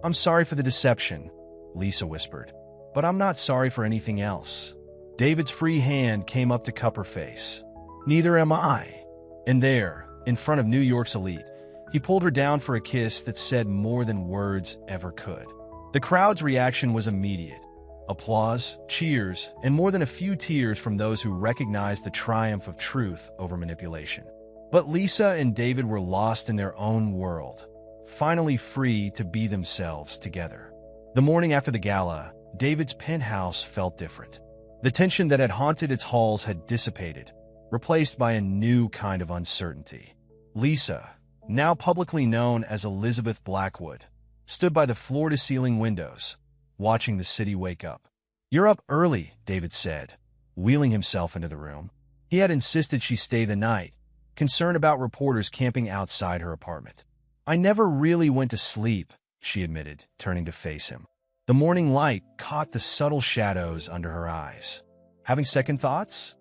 "I'm sorry for the deception," Lisa whispered. "But I'm not sorry for anything else." David's free hand came up to cup her face. "Neither am I." And there, in front of New York's elite, he pulled her down for a kiss that said more than words ever could. The crowd's reaction was immediate. Applause, cheers, and more than a few tears from those who recognized the triumph of truth over manipulation. But Lisa and David were lost in their own world, finally free to be themselves together. The morning after the gala, David's penthouse felt different. The tension that had haunted its halls had dissipated, replaced by a new kind of uncertainty. Lisa, now publicly known as Elizabeth Blackwood, stood by the floor-to-ceiling windows, watching the city wake up. "You're up early," David said, wheeling himself into the room. He had insisted she stay the night, concerned about reporters camping outside her apartment. "I never really went to sleep," she admitted, turning to face him. The morning light caught the subtle shadows under her eyes. "Having second thoughts?"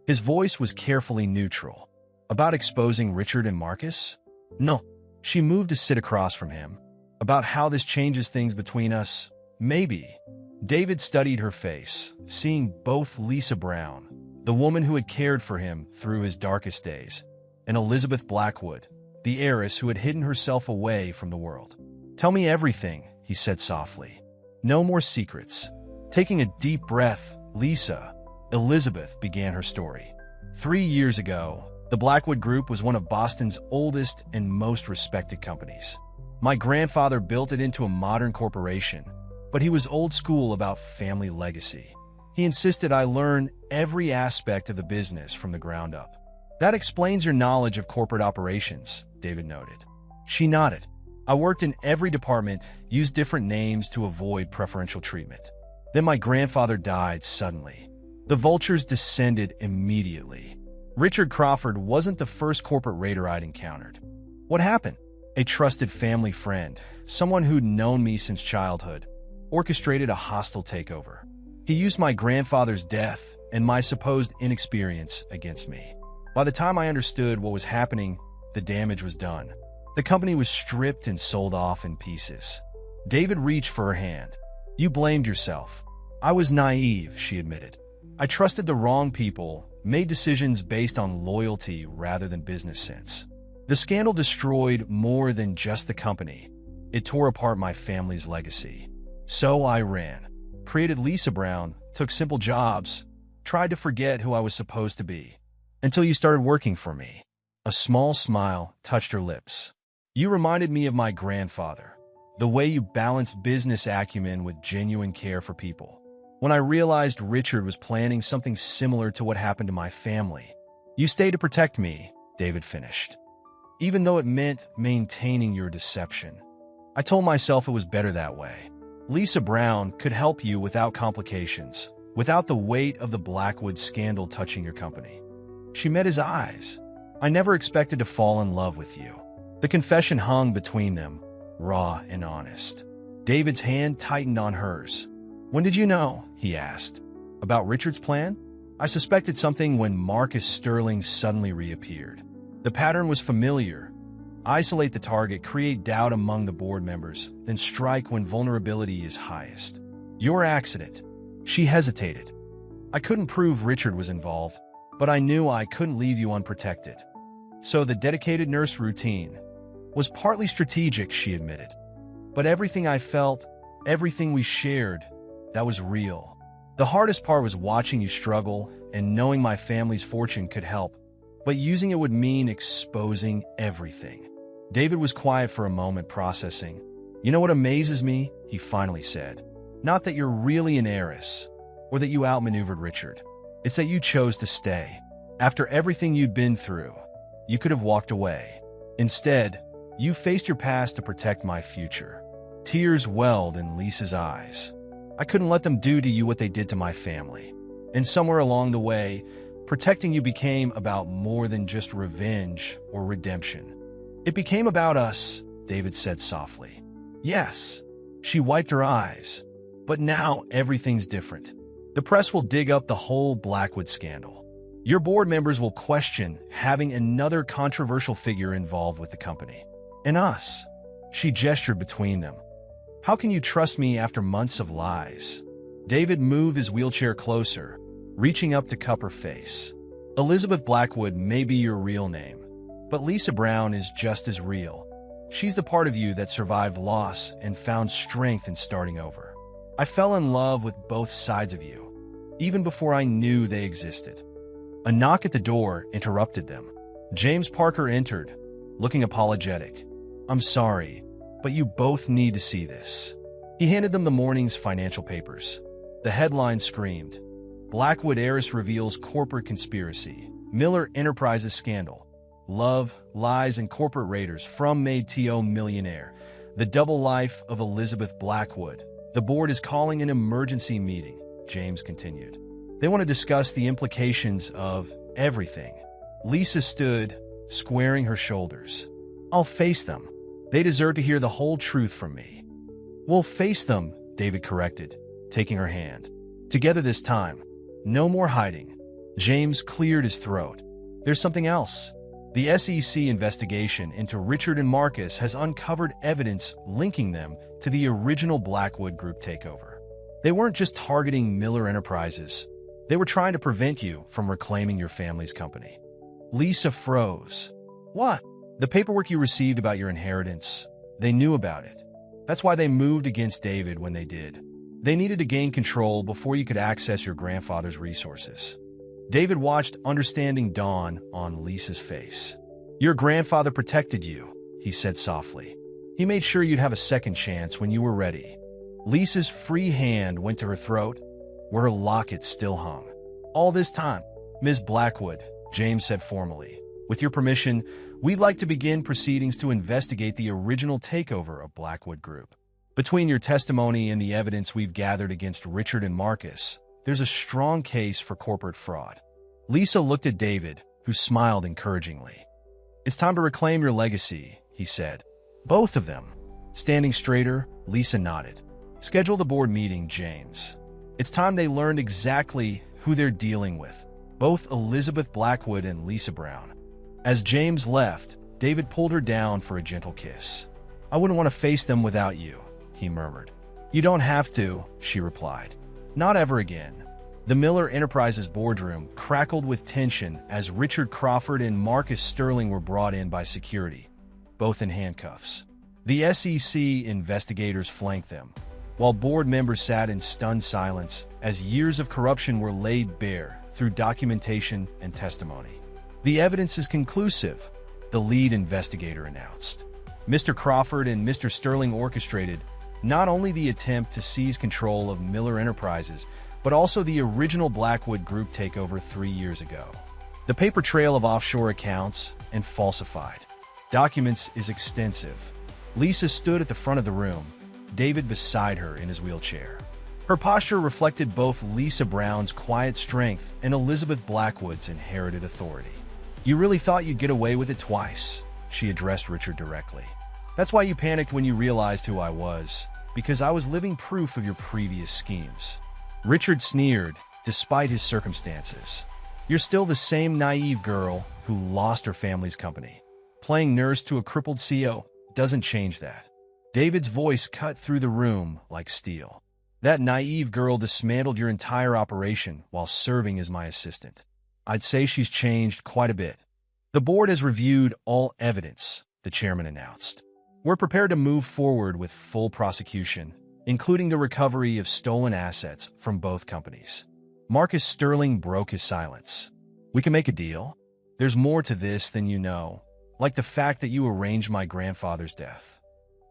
His voice was carefully neutral. "About exposing Richard and Marcus?" "No." She moved to sit across from him. "About how this changes things between us? Maybe." David studied her face, seeing both Lisa Brown, the woman who had cared for him through his darkest days, and Elizabeth Blackwood, the heiress who had hidden herself away from the world. "Tell me everything," he said softly. "No more secrets." Taking a deep breath, Elizabeth began her story. 3 years ago, the Blackwood Group was one of Boston's oldest and most respected companies. My grandfather built it into a modern corporation, but he was old school about family legacy. He insisted I learn every aspect of the business from the ground up. "That explains your knowledge of corporate operations," David noted. She nodded. "I worked in every department, used different names to avoid preferential treatment. Then my grandfather died suddenly. The vultures descended immediately. Richard Crawford wasn't the first corporate raider I'd encountered. What happened? A trusted family friend, someone who'd known me since childhood, orchestrated a hostile takeover. He used my grandfather's death and my supposed inexperience against me. By the time I understood what was happening, the damage was done. The company was stripped and sold off in pieces." David reached for her hand. "You blamed yourself." "I was naive," she admitted. "I trusted the wrong people, made decisions based on loyalty rather than business sense. The scandal destroyed more than just the company. It tore apart my family's legacy. So I ran, created Lisa Brown, took simple jobs, tried to forget who I was supposed to be. Until you started working for me." A small smile touched her lips. "You reminded me of my grandfather, the way you balanced business acumen with genuine care for people. When I realized Richard was planning something similar to what happened to my family, you stayed to protect me," David finished. "Even though it meant maintaining your deception. I told myself it was better that way. Lisa Brown could help you without complications, without the weight of the Blackwood scandal touching your company." She met his eyes. "I never expected to fall in love with you." The confession hung between them, raw and honest. David's hand tightened on hers. "When did you know?" he asked. "About Richard's plan?" "I suspected something when Marcus Sterling suddenly reappeared. The pattern was familiar. Isolate the target, create doubt among the board members, then strike when vulnerability is highest. Your accident." She hesitated. "I couldn't prove Richard was involved, but I knew I couldn't leave you unprotected. So the dedicated nurse routine was partly strategic," she admitted. "But everything I felt, everything we shared, that was real. The hardest part was watching you struggle and knowing my family's fortune could help, but using it would mean exposing everything." David was quiet for a moment, processing. "You know what amazes me?" he finally said. "Not that you're really an heiress, or that you outmaneuvered Richard. It's that you chose to stay. After everything you'd been through, you could have walked away. Instead, you faced your past to protect my future." Tears welled in Lisa's eyes. "I couldn't let them do to you what they did to my family. And somewhere along the way, protecting you became about more than just revenge or redemption. It became about us," David said softly. "Yes." She wiped her eyes. "But now everything's different. The press will dig up the whole Blackwood scandal. Your board members will question having another controversial figure involved with the company. And us." She gestured between them. "How can you trust me after months of lies?" David moved his wheelchair closer, reaching up to cup her face. "Elizabeth Blackwood may be your real name, but Lisa Brown is just as real. She's the part of you that survived loss and found strength in starting over." I fell in love with both sides of you, even before I knew they existed. A knock at the door interrupted them. James Parker entered, looking apologetic. I'm sorry, but you both need to see this. He handed them the morning's financial papers. The headline screamed, Blackwood Heiress reveals corporate conspiracy, Miller Enterprises scandal, love, lies, and corporate raiders from Maid to Millionaire, the double life of Elizabeth Blackwood. The board is calling an emergency meeting, James continued. They want to discuss the implications of everything. Lisa stood, squaring her shoulders. I'll face them. They deserve to hear the whole truth from me. We'll face them, David corrected, taking her hand. Together this time. No more hiding. James cleared his throat. There's something else. The SEC investigation into Richard and Marcus has uncovered evidence linking them to the original Blackwood Group takeover. They weren't just targeting Miller Enterprises. They were trying to prevent you from reclaiming your family's company. Lisa froze. What? The paperwork you received about your inheritance. They knew about it. That's why they moved against David when they did. They needed to gain control before you could access your grandfather's resources. David watched understanding dawn on Lisa's face. Your grandfather protected you, he said softly. He made sure you'd have a second chance when you were ready. Lisa's free hand went to her throat, where her locket still hung. All this time, Ms. Blackwood, James said formally, with your permission, we'd like to begin proceedings to investigate the original takeover of Blackwood Group. Between your testimony and the evidence we've gathered against Richard and Marcus, there's a strong case for corporate fraud. Lisa looked at David, who smiled encouragingly. It's time to reclaim your legacy, he said. Both of them. Standing straighter, Lisa nodded. Schedule the board meeting, James. It's time they learned exactly who they're dealing with, both Elizabeth Blackwood and Lisa Brown. As James left, David pulled her down for a gentle kiss. I wouldn't want to face them without you, he murmured. You don't have to, she replied. Not ever again. The Miller Enterprises boardroom crackled with tension as Richard Crawford and Marcus Sterling were brought in by security, both in handcuffs. The SEC investigators flanked them, while board members sat in stunned silence as years of corruption were laid bare through documentation and testimony. The evidence is conclusive, the lead investigator announced. Mr. Crawford and Mr. Sterling orchestrated not only the attempt to seize control of Miller Enterprises, but also the original Blackwood Group takeover 3 years ago. The paper trail of offshore accounts and falsified documents is extensive. Lisa stood at the front of the room, David beside her in his wheelchair. Her posture reflected both Lisa Brown's quiet strength and Elizabeth Blackwood's inherited authority. You really thought you'd get away with it twice, she addressed Richard directly. That's why you panicked when you realized who I was, because I was living proof of your previous schemes. Richard sneered, despite his circumstances. You're still the same naive girl who lost her family's company. Playing nurse to a crippled CEO doesn't change that. David's voice cut through the room like steel. That naive girl dismantled your entire operation while serving as my assistant. I'd say she's changed quite a bit. The board has reviewed all evidence, the chairman announced. We're prepared to move forward with full prosecution, including the recovery of stolen assets from both companies. Marcus Sterling broke his silence. We can make a deal. There's more to this than you know, like the fact that you arranged my grandfather's death.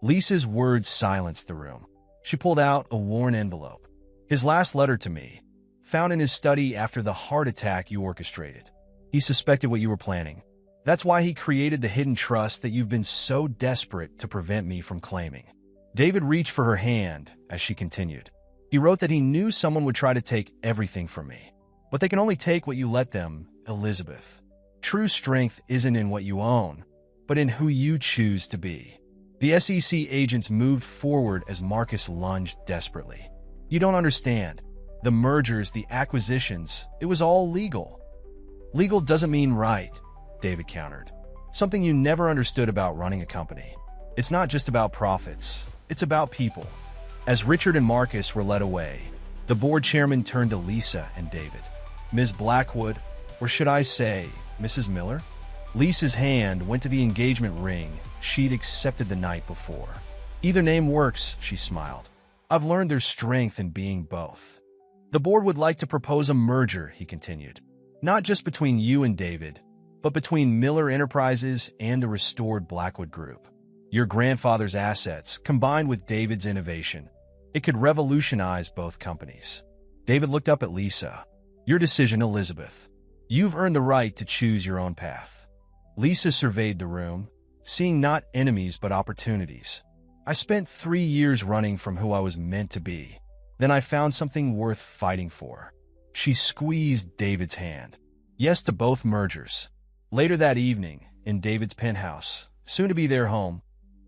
Lisa's words silenced the room. She pulled out a worn envelope. His last letter to me, found in his study after the heart attack you orchestrated. He suspected what you were planning. That's why he created the hidden trust that you've been so desperate to prevent me from claiming. David reached for her hand as she continued. He wrote that he knew someone would try to take everything from me, but they can only take what you let them, Elizabeth. True strength isn't in what you own, but in who you choose to be. The SEC agents moved forward as Marcus lunged desperately. You don't understand. The mergers, the acquisitions, it was all legal. Legal doesn't mean right, David countered. Something you never understood about running a company. It's not just about profits. It's about people. As Richard and Marcus were led away, the board chairman turned to Lisa and David. Ms. Blackwood, or should I say, Mrs. Miller? Lisa's hand went to the engagement ring she'd accepted the night before. Either name works, she smiled. I've learned there's strength in being both. The board would like to propose a merger, he continued. Not just between you and David, but between Miller Enterprises and the restored Blackwood Group. Your grandfather's assets, combined with David's innovation, it could revolutionize both companies. David looked up at Lisa. Your decision, Elizabeth. You've earned the right to choose your own path. Lisa surveyed the room, seeing not enemies but opportunities. I spent 3 years running from who I was meant to be. Then I found something worth fighting for. She squeezed David's hand. Yes to both mergers. Later that evening, in David's penthouse, soon to be their home,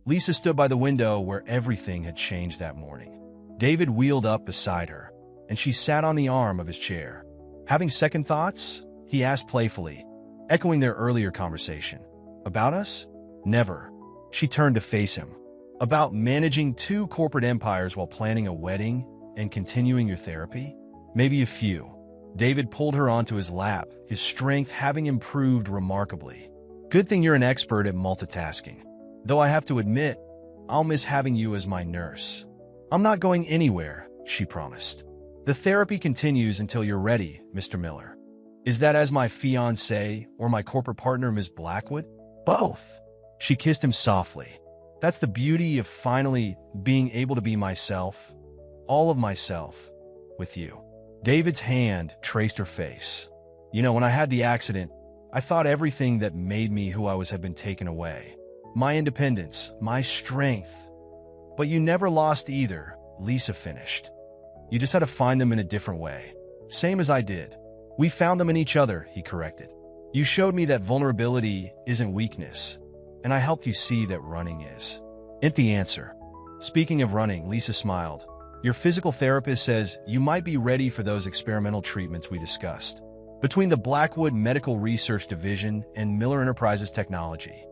Lisa stood by the window where everything had changed that morning. David wheeled up beside her, and she sat on the arm of his chair. Having second thoughts? He asked playfully, echoing their earlier conversation. About us? Never. She turned to face him. About managing 2 corporate empires while planning a wedding and continuing your therapy? Maybe a few. David pulled her onto his lap, his strength having improved remarkably. Good thing you're an expert at multitasking. Though I have to admit, I'll miss having you as my nurse. I'm not going anywhere, she promised. The therapy continues until you're ready, Mr. Miller. Is that as my fiancé or my corporate partner, Ms. Blackwood? Both. She kissed him softly. That's the beauty of finally being able to be myself, all of myself, with you. David's hand traced her face. You know, when I had the accident, I thought everything that made me who I was had been taken away. My independence, my strength. But you never lost either, Lisa finished. You just had to find them in a different way. Same as I did. We found them in each other, he corrected. You showed me that vulnerability isn't weakness, and I helped you see that running is. Ain't the answer. Speaking of running, Lisa smiled. Your physical therapist says you might be ready for those experimental treatments we discussed. Between the Blackwood Medical Research Division and Miller Enterprises Technology.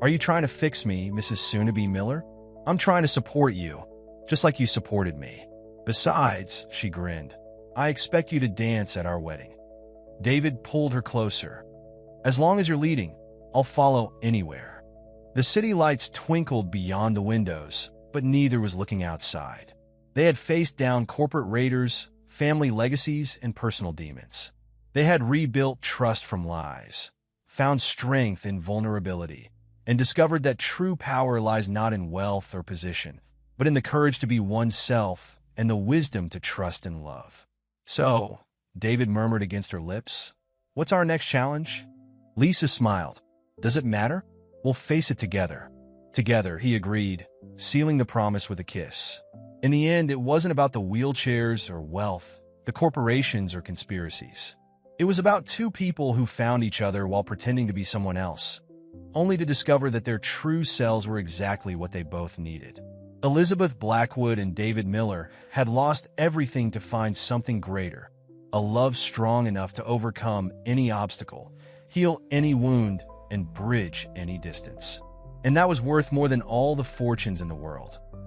Are you trying to fix me, Mrs. Soon-to-be Miller? I'm trying to support you, just like you supported me. Besides, she grinned, I expect you to dance at our wedding. David pulled her closer. As long as you're leading, I'll follow anywhere. The city lights twinkled beyond the windows, but neither was looking outside. They had faced down corporate raiders, family legacies, and personal demons. They had rebuilt trust from lies, found strength in vulnerability, and discovered that true power lies not in wealth or position, but in the courage to be oneself and the wisdom to trust and love. So, David murmured against her lips, what's our next challenge? Lisa smiled. Does it matter? We'll face it together. Together, he agreed, sealing the promise with a kiss. In the end, it wasn't about the wheelchairs or wealth, the corporations or conspiracies. It was about 2 people who found each other while pretending to be someone else, only to discover that their true selves were exactly what they both needed. Elizabeth Blackwood and David Miller had lost everything to find something greater, a love strong enough to overcome any obstacle, heal any wound, and bridge any distance. And that was worth more than all the fortunes in the world.